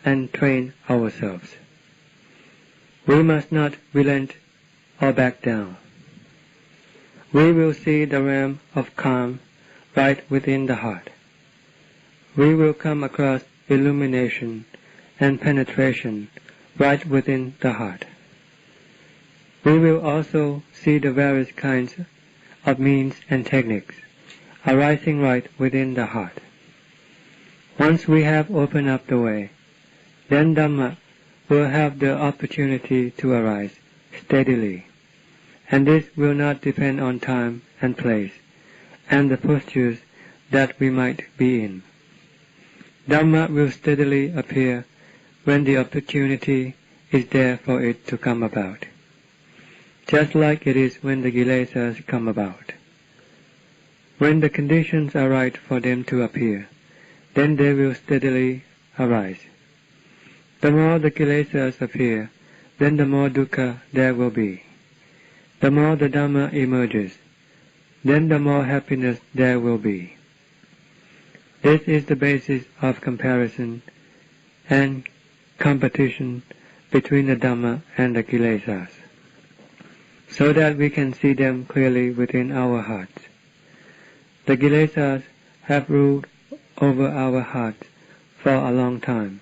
and train ourselves. We must not relent or back down. We will see the realm of calm right within the heart. We will come across illumination and penetration right within the heart. We will also see the various kinds of means and techniques arising right within the heart. Once we have opened up the way, then Dhamma will have the opportunity to arise steadily, and this will not depend on time and place and the postures that we might be in. Dhamma will steadily appear when the opportunity is there for it to come about, just like it is when the kilesas come about. When the conditions are right for them to appear, then they will steadily arise. The more the kilesas appear, then the more dukkha there will be. The more the Dhamma emerges, then the more happiness there will be. This is the basis of comparison and competition between the Dhamma and the kilesas, so that we can see them clearly within our hearts. The kilesas have ruled over our hearts for a long time.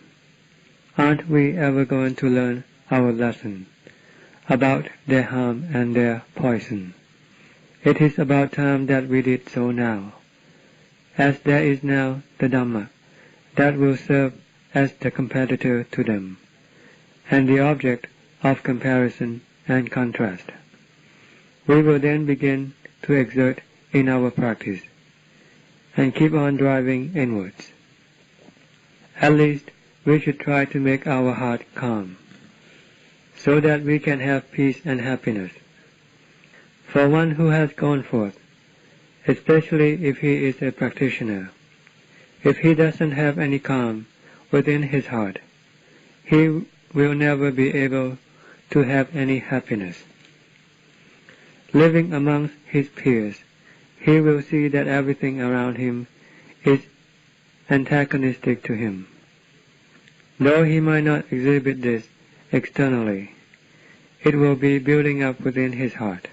Aren't we ever going to learn our lesson about their harm and their poison? It is about time that we did so now, as there is now the Dhamma that will serve as the competitor to them, and the object of comparison and contrast. We will then begin to exert in our practice, and keep on driving inwards. At least we should try to make our heart calm, so that we can have peace and happiness. For one who has gone forth, especially if he is a practitioner, if he doesn't have any calm within his heart, he will never be able to have any happiness. Living amongst his peers, he will see that everything around him is antagonistic to him. Though he might not exhibit this externally, it will be building up within his heart.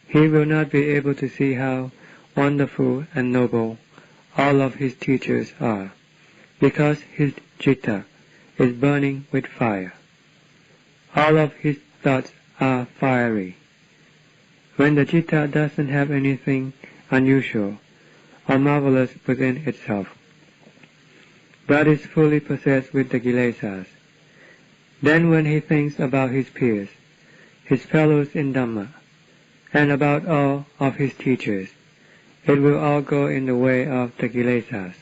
He will not be able to see how wonderful and noble all of his teachers are, because his citta is burning with fire. All of his thoughts are fiery. When the citta doesn't have anything unusual or marvelous within itself, but is fully possessed with the kilesas, then when he thinks about his peers, his fellows in Dhamma, and about all of his teachers, it will all go in the way of the kilesas.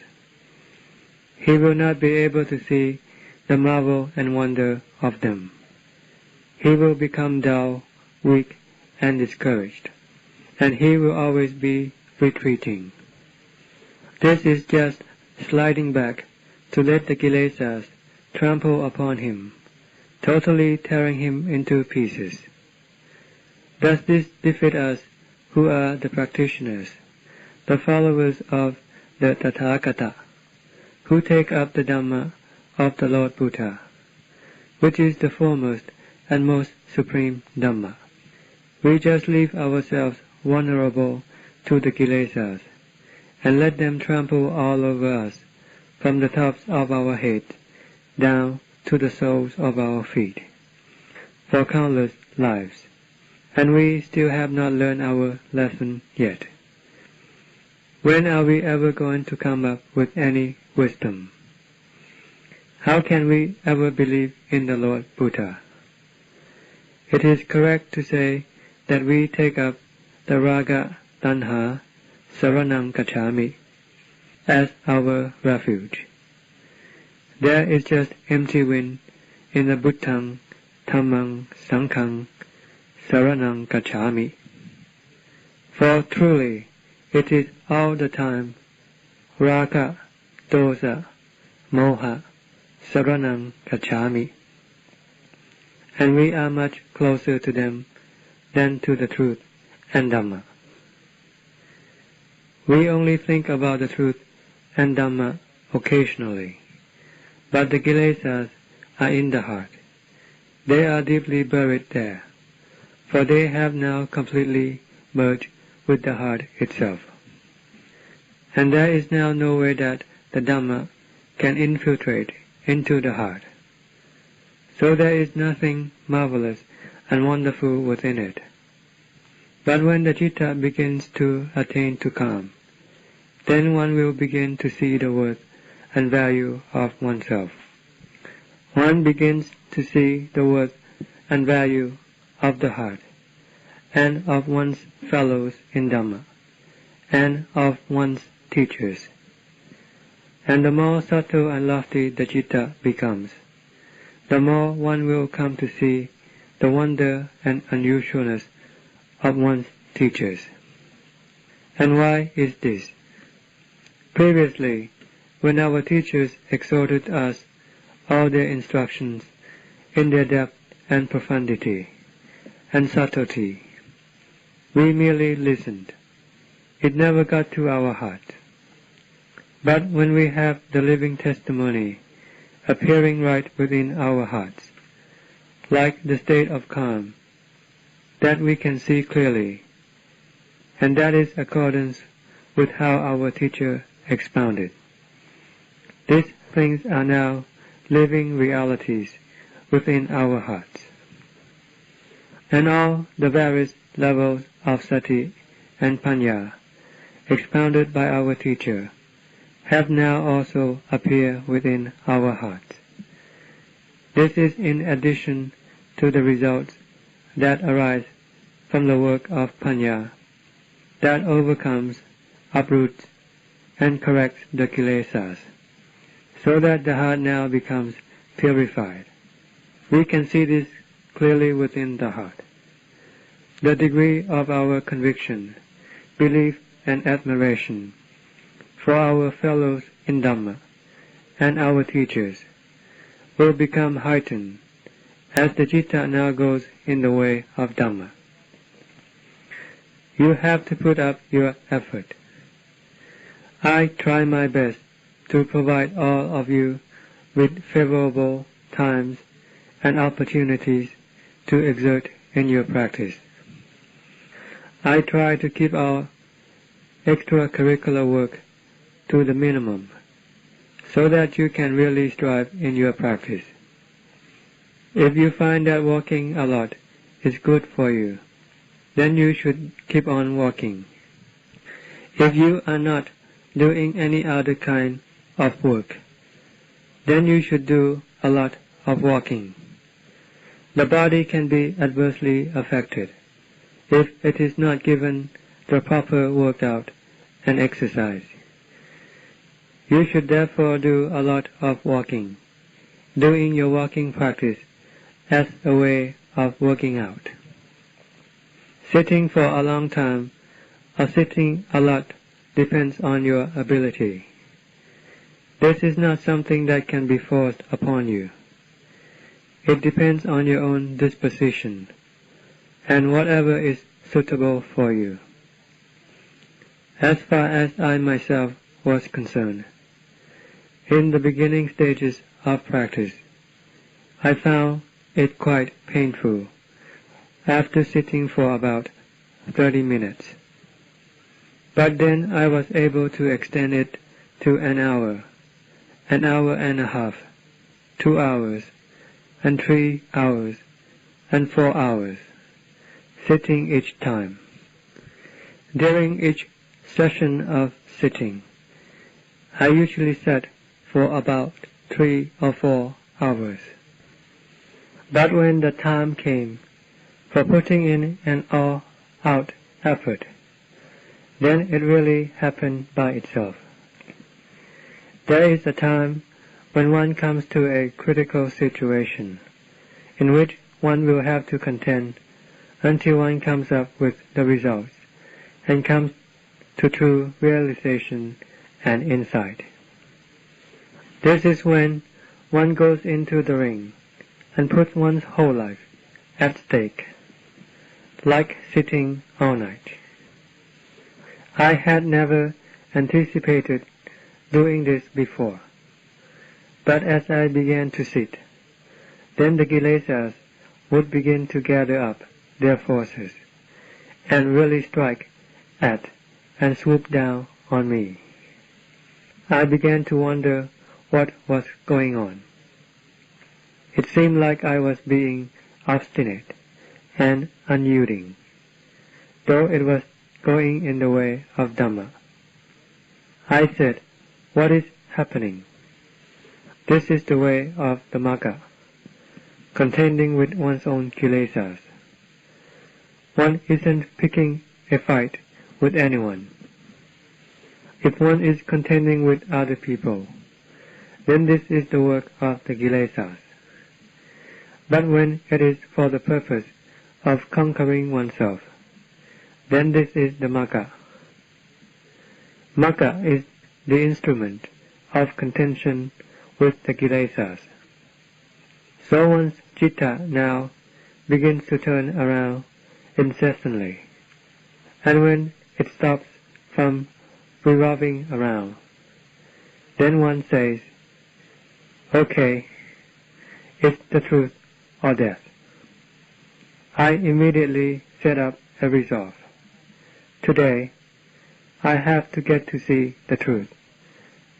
He will not be able to see the marvel and wonder of them. He will become dull, weak, and discouraged, and he will always be retreating. This is just sliding back to let the kilesas trample upon him, totally tearing him into pieces. Does this befit us who are the practitioners, the followers of the Tathagata, who take up the Dhamma of the Lord Buddha, which is the foremost and most supreme Dhamma? We just leave ourselves vulnerable to the kilesas, and let them trample all over us, from the tops of our heads down to the soles of our feet, for countless lives, and we still have not learned our lesson yet. When are we ever going to come up with any wisdom? How can we ever believe in the Lord Buddha? It is correct to say that we take up the raga, tanha, saranam gacchami as our refuge. There is just empty wind in the Buddhang, Dhammang, Sanghang, saranam gacchami. For truly, it is all the time raga, dosa, moha, saranam gacchami, and we are much closer to them than to the truth and Dhamma. We only think about the truth and Dhamma occasionally, but the kilesas are in the heart. They are deeply buried there, for they have now completely merged with the heart itself. And there is now no way that the Dhamma can infiltrate into the heart. So there is nothing marvelous and wonderful within it. But when the citta begins to attain to calm, then one will begin to see the worth and value of oneself. One begins to see the worth and value of the heart, and of one's fellows in Dhamma, and of one's teachers. And the more subtle and lofty the citta becomes, the more one will come to see the wonder and unusualness of one's teachers. And why is this? Previously, when our teachers exhorted us, all their instructions in their depth and profundity and subtlety, we merely listened. It never got to our heart. But when we have the living testimony appearing right within our hearts, like the state of calm, that we can see clearly, and that is accordance with how our teacher expounded. These things are now living realities within our hearts. And all the various levels of sati and panya expounded by our teacher have now also appeared within our hearts. This is in addition to the results that arise from the work of panya that overcomes, uproots, and corrects the kilesas, so that the heart now becomes purified. We can see this clearly within the heart. The degree of our conviction, belief, and admiration for our fellows in Dhamma and our teachers will become heightened as the citta now goes in the way of Dhamma. You have to put up your effort. I try my best to provide all of you with favorable times and opportunities to exert in your practice. I try to keep our extracurricular work to the minimum, so that you can really strive in your practice. If you find that walking a lot is good for you, then you should keep on walking. If you are not doing any other kind of work, then you should do a lot of walking. The body can be adversely affected if it is not given the proper workout and exercise. You should therefore do a lot of walking, doing your walking practice as a way of working out. Sitting for a long time or sitting a lot depends on your ability. This is not something that can be forced upon you. It depends on your own disposition and whatever is suitable for you. As far as I myself was concerned, in the beginning stages of practice, I found it quite painful after sitting for about 30 minutes. But then I was able to extend it to an hour and a half, 2 hours, and 3 hours, and 4 hours, sitting each time. During each session of sitting, I usually sat for about 3 or 4 hours. But when the time came for putting in an all-out effort, then it really happened by itself. There is a time when one comes to a critical situation, in which one will have to contend until one comes up with the results, and comes to true realization and insight. This is when one goes into the ring and puts one's whole life at stake, like sitting all night. I had never anticipated doing this before, but as I began to sit, then the kilesas would begin to gather up their forces and really strike at and swoop down on me. I began to wonder what was going on. It seemed like I was being obstinate and unyielding, though it was going in the way of Dhamma. I said, "What is happening? This is the way of the Magga, contending with one's own kilesas. One isn't picking a fight with anyone. If one is contending with other people, then this is the work of the kilesas. But when it is for the purpose of conquering oneself, then this is the magga. Magga is the instrument of contention with the kilesas. So one's citta now begins to turn around incessantly, and when it stops from revolving around, then one says, "Okay, it's the truth or death." I immediately set up a resolve. Today, I have to get to see the truth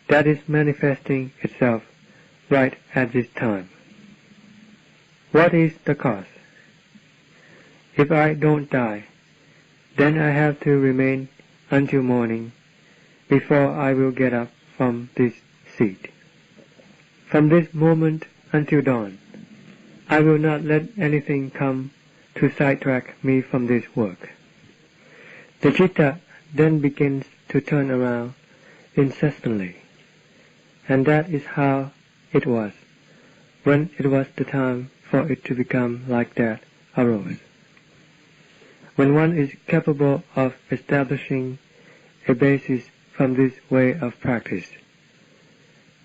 that is manifesting itself right at this time. What is the cause? If I don't die, then I have to remain until morning before I will get up from this seat. From this moment until dawn, I will not let anything come to sidetrack me from this work. The citta then begins to turn around incessantly, and that is how it was when it was the time for it to become like that arose. When one is capable of establishing a basis from this way of practice,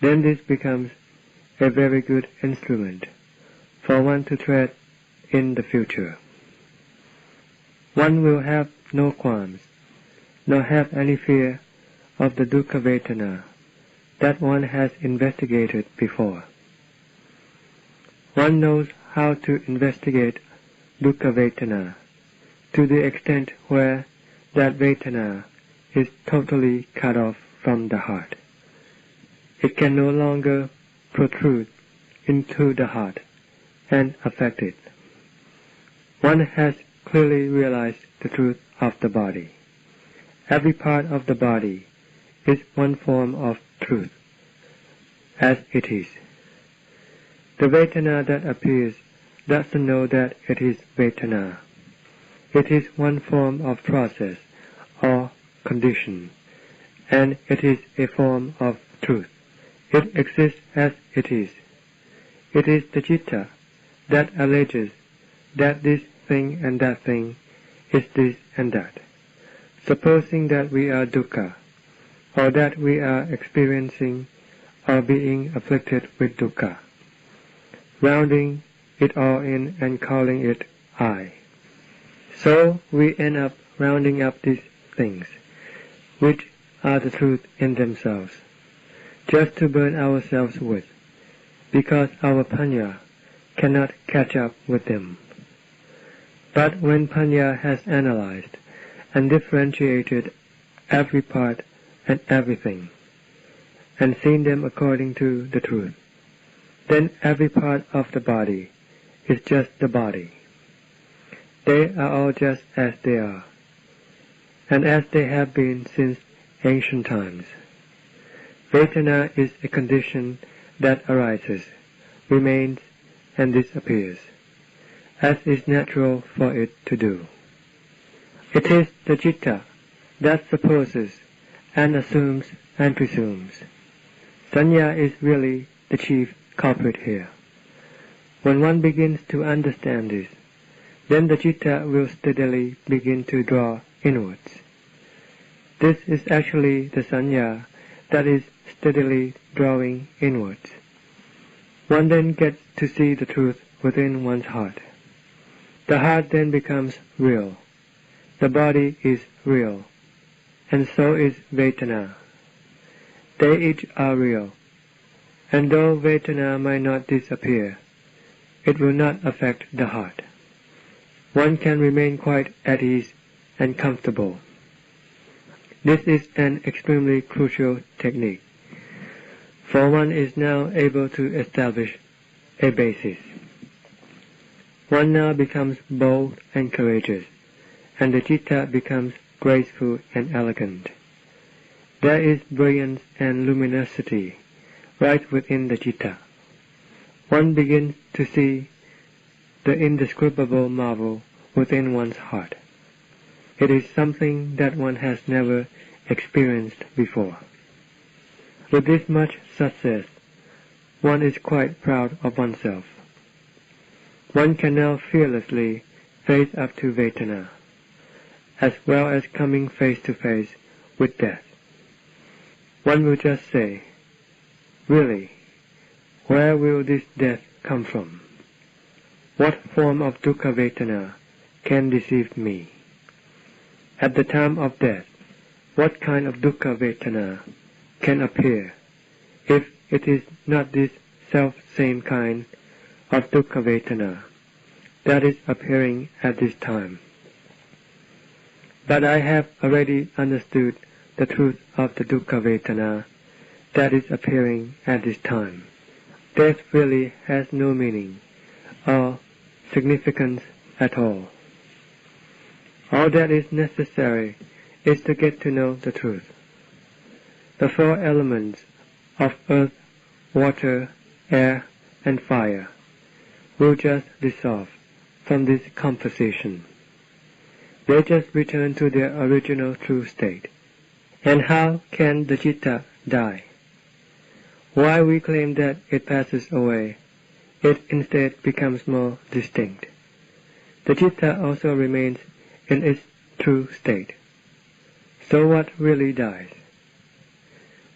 then this becomes a very good instrument for one to tread in the future. One will have no qualms, nor have any fear of the dukkha vedana that one has investigated before. One knows how to investigate dukkha vedana to the extent where that vedana is totally cut off from the heart. It can no longer protrude into the heart and affect it. One has clearly realized the truth of the body. Every part of the body is one form of truth, as it is. The vedana that appears doesn't know that it is vedana. It is one form of process or condition, and it is a form of truth. It exists as it is. It is the citta that alleges that this thing and that thing is this and that, supposing that we are dukkha, or that we are experiencing or being afflicted with dukkha, rounding it all in and calling it I. So we end up rounding up these things, which are the truth in themselves, just to burn ourselves with, because our panya cannot catch up with them. But when panya has analyzed and differentiated every part and everything, and seen them according to the truth, then every part of the body is just the body. They are all just as they are, and as they have been since ancient times. Vedana is a condition that arises, remains, and disappears, as is natural for it to do. It is the citta that supposes and assumes and presumes. Sanya is really the chief culprit here. When one begins to understand this, then the citta will steadily begin to draw inwards. This is actually the sanya that is steadily drawing inwards. One then gets to see the truth within one's heart. The heart then becomes real. The body is real, and so is vedana. They each are real, and though vedana might not disappear, it will not affect the heart. One can remain quite at ease and comfortable. This is an extremely crucial technique, for one is now able to establish a basis. One now becomes bold and courageous, and the citta becomes graceful and elegant. There is brilliance and luminosity right within the citta. One begins to see the indescribable marvel within one's heart. It is something that one has never experienced before. With this much success, one is quite proud of oneself. One can now fearlessly face up to Vedana, as well as coming face to face with death. One will just say, really, where will this death come from? What form of dukkha Vedana can deceive me? At the time of death, what kind of dukkha Vedana can appear, if it is not this self-same kind of dukkha Vedana that is appearing at this time? But I have already understood the truth of the dukkha Vedana that is appearing at this time. Death really has no meaning or significance at all. All that is necessary is to get to know the truth. The four elements of earth, water, air, and fire will just dissolve from this composition. They just return to their original true state. And how can the citta die? Why we claim that it passes away, it instead becomes more distinct. The citta also remains in its true state. So what really dies?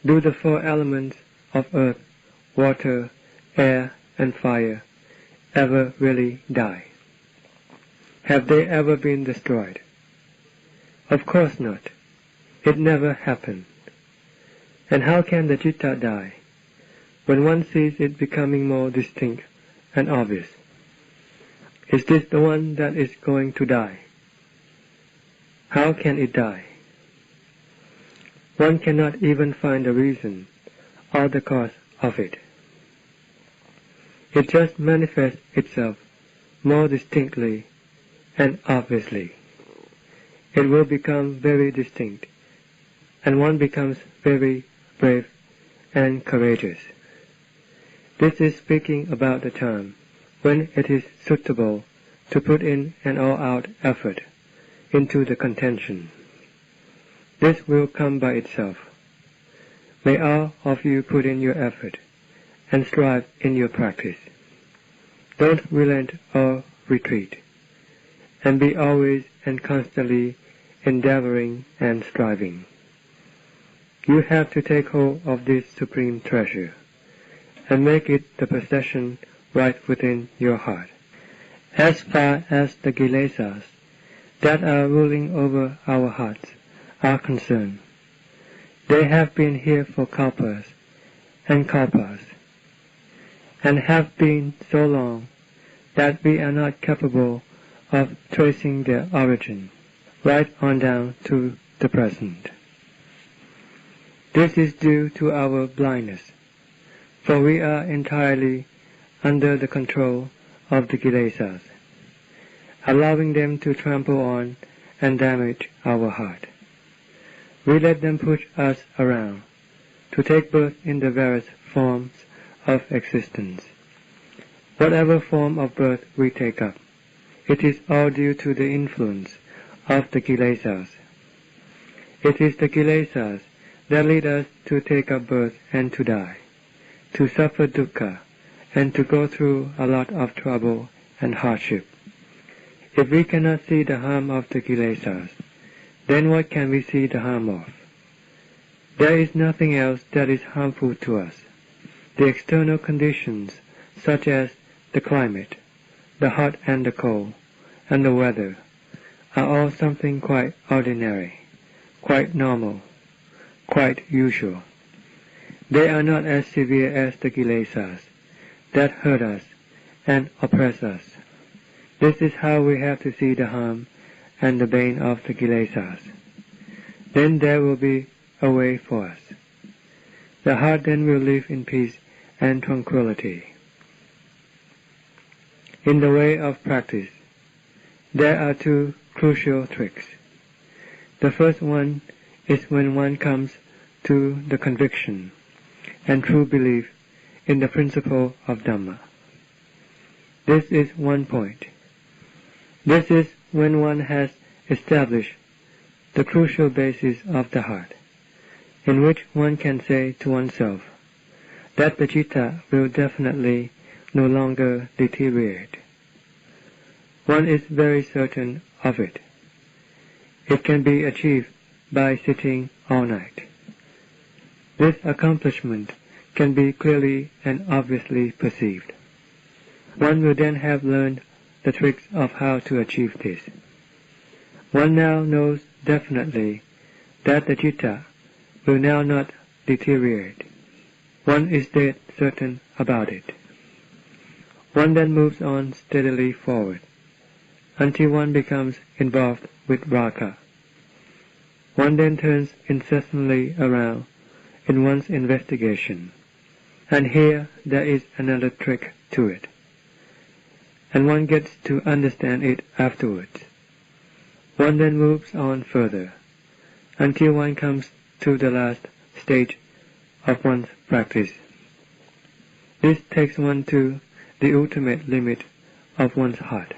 Do the four elements of earth, water, air, and fire ever really die? Have they ever been destroyed? Of course not. It never happened. And how can the citta die, when one sees it becoming more distinct and obvious? Is this the one that is going to die? How can it die? One cannot even find the reason or the cause of it. It just manifests itself more distinctly and obviously. It will become very distinct, and one becomes very brave and courageous. This is speaking about the time when it is suitable to put in an all-out effort into the contention. This will come by itself. May all of you put in your effort and strive in your practice. Don't relent or retreat, and be always and constantly endeavoring and striving. You have to take hold of this supreme treasure and make it the possession right within your heart. As far as the kilesas that are ruling over our hearts are concerned, they have been here for kalpas and kalpas, and have been so long that we are not capable of tracing their origin right on down to the present. This is due to our blindness, for we are entirely under the control of the kilesas, allowing them to trample on and damage our heart. We let them push us around to take birth in the various forms of existence. Whatever form of birth we take up, it is all due to the influence of the kilesas. It is the kilesas that lead us to take up birth and to die, to suffer dukkha, and to go through a lot of trouble and hardship. If we cannot see the harm of the kilesas, then what can we see the harm of? There is nothing else that is harmful to us. The external conditions, such as the climate, the hot and the cold, and the weather, are all something quite ordinary, quite normal, quite usual. They are not as severe as the kilesas that hurt us and oppress us. This is how we have to see the harm and the bane of the kilesas. Then there will be a way for us. The heart then will live in peace and tranquility. In the way of practice, there are two crucial tricks. The first one is when one comes to the conviction and true belief in the principle of Dhamma. This is one point. This is when one has established the crucial basis of the heart. in which one can say to oneself that the citta will definitely no longer deteriorate. One is very certain of it. It can be achieved by sitting all night. This accomplishment can be clearly and obviously perceived. One will then have learned the tricks of how to achieve this. One now knows definitely that the citta will now not deteriorate. One is dead certain about it. One then moves on steadily forward, until one becomes involved with raga. One then turns incessantly around in one's investigation, and here there is another trick to it, and one gets to understand it afterwards. One then moves on further, until one comes to the last stage of one's practice. This takes one to the ultimate limit of one's heart,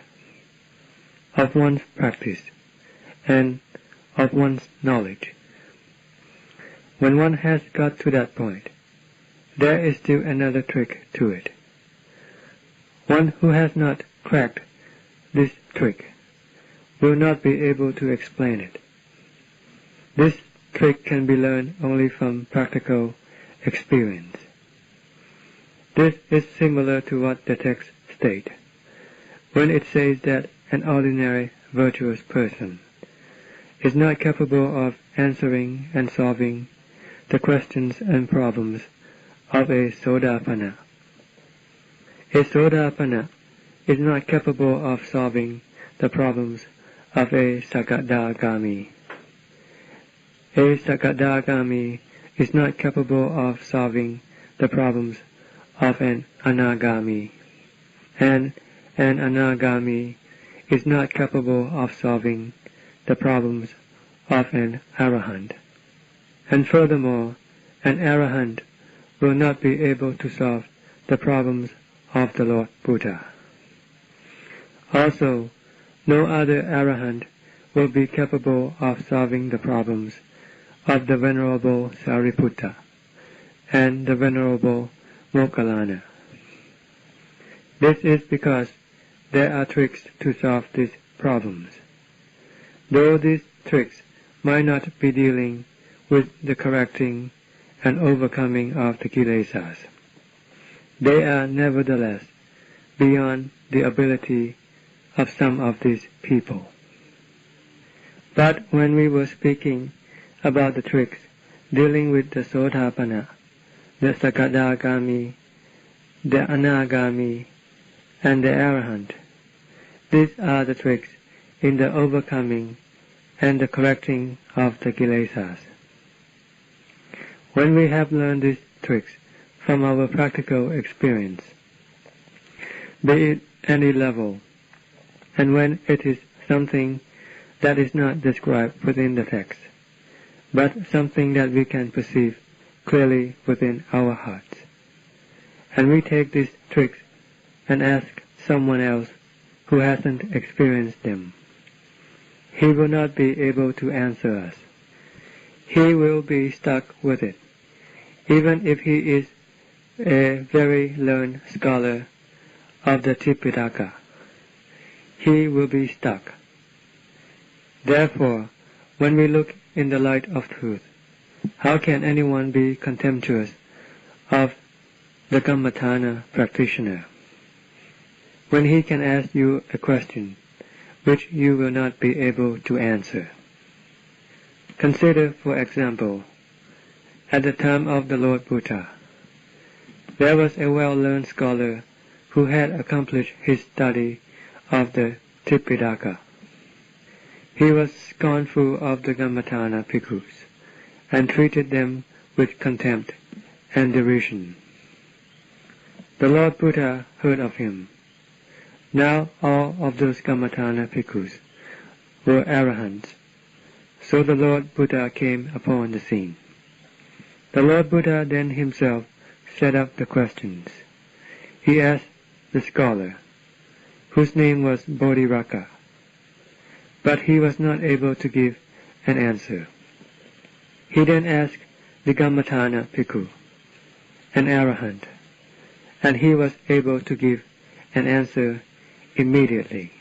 of one's practice, and of one's knowledge. When one has got to that point, there is still another trick to it. One who has not cracked this trick will not be able to explain it. This trick can be learned only from practical experience. This is similar to what the text states, when it says that an ordinary virtuous person is not capable of answering and solving the questions and problems of a Sotapanna. A Sotapanna is not capable of solving the problems of a Sakadagami. A Sakadagami is not capable of solving the problems of an Anagami, and an Anagami is not capable of solving the problems of an Arahant. And furthermore, an Arahant will not be able to solve the problems of the Lord Buddha. Also, no other Arahant will be capable of solving the problems of the Venerable Sariputta and the Venerable Moggallana. This is because there are tricks to solve these problems. Though these tricks might not be dealing with the correcting and overcoming of the kilesas, they are nevertheless beyond the ability of some of these people. But when we were speaking about the tricks dealing with the Sotapanna, the Sakadagami, the Anagami, and the Arahant, these are the tricks in the overcoming and the correcting of the kilesas. When we have learned these tricks from our practical experience, be it any level, and when it is something that is not described within the text, but something that we can perceive clearly within our hearts, and we take these tricks and ask someone else who hasn't experienced them, he will not be able to answer us. He will be stuck with it. Even if he is a very learned scholar of the Tipitaka, he will be stuck. Therefore, when we look in the light of truth, how can anyone be contemptuous of the Kammatthana practitioner when he can ask you a question which you will not be able to answer? Consider, for example, at the time of the Lord Buddha, there was a well-learned scholar who had accomplished his study of the Tipitaka. He was scornful of the Kammatthana bhikkhus and treated them with contempt and derision. The Lord Buddha heard of him. Now all of those Kammatthana bhikkhus were arahants, so the Lord Buddha came upon the scene. The Lord Buddha then himself set up the questions. He asked the scholar, whose name was Bodhiraka, but he was not able to give an answer. He then asked the Dhammatana Bhikkhu, an arahant, and he was able to give an answer immediately.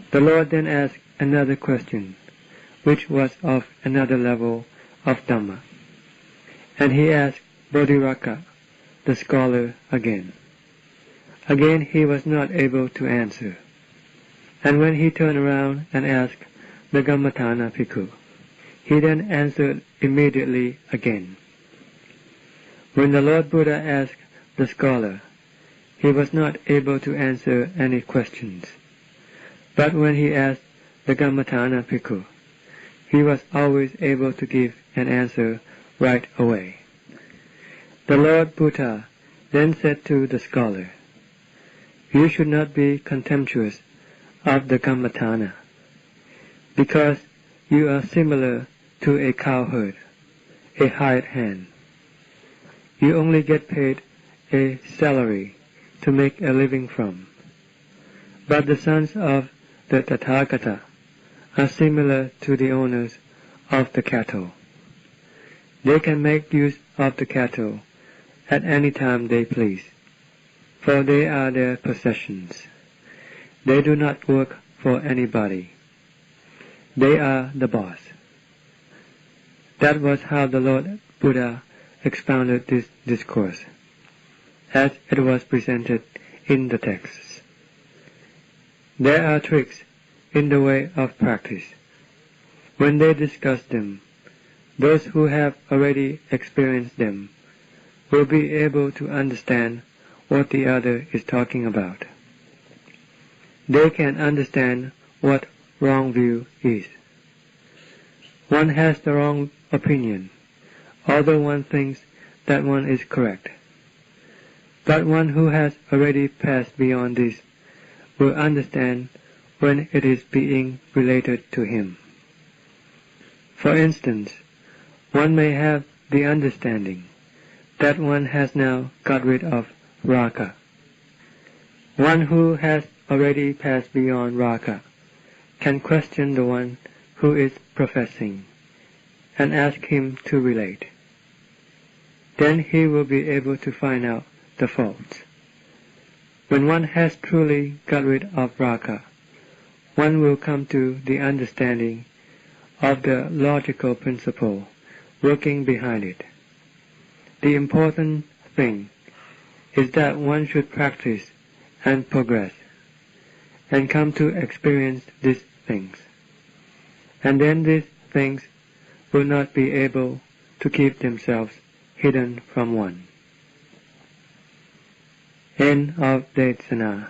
The Lord then asked another question, which was of another level of Dhamma, and he asked Bodhirakka, the scholar, again. Again he was not able to answer, and when he turned around and asked the Dhammatana Bhikkhu, he then answered immediately again. When the Lord Buddha asked the scholar, he was not able to answer any questions, but when he asked the Dhammatana Bhikkhu, he was always able to give an answer right away. The Lord Buddha then said to the scholar, "You should not be contemptuous of the Dhammatana, because you are similar to a cowherd, a hired hand. You only get paid a salary to make a living from. But the sons of the Tathagata are similar to the owners of the cattle. They can make use of the cattle at any time they please, for they are their possessions. They do not work for anybody. They are the boss." That was how the Lord Buddha expounded this discourse, as it was presented in the texts. There are tricks in the way of practice. When they discuss them, those who have already experienced them will be able to understand what the other is talking about. They can understand what wrong view is. One has the wrong opinion, although one thinks that one is correct. But one who has already passed beyond this will understand when it is being related to him. For instance, one may have the understanding that one has now got rid of raga. One who has already passed beyond raga can question the one who is professing and ask him to relate. Then he will be able to find out the faults. When one has truly got rid of raga, one will come to the understanding of the logical principle working behind it. The important thing is that one should practice and progress, and come to experience these things. And then these things will not be able to keep themselves hidden from one. End of Desana.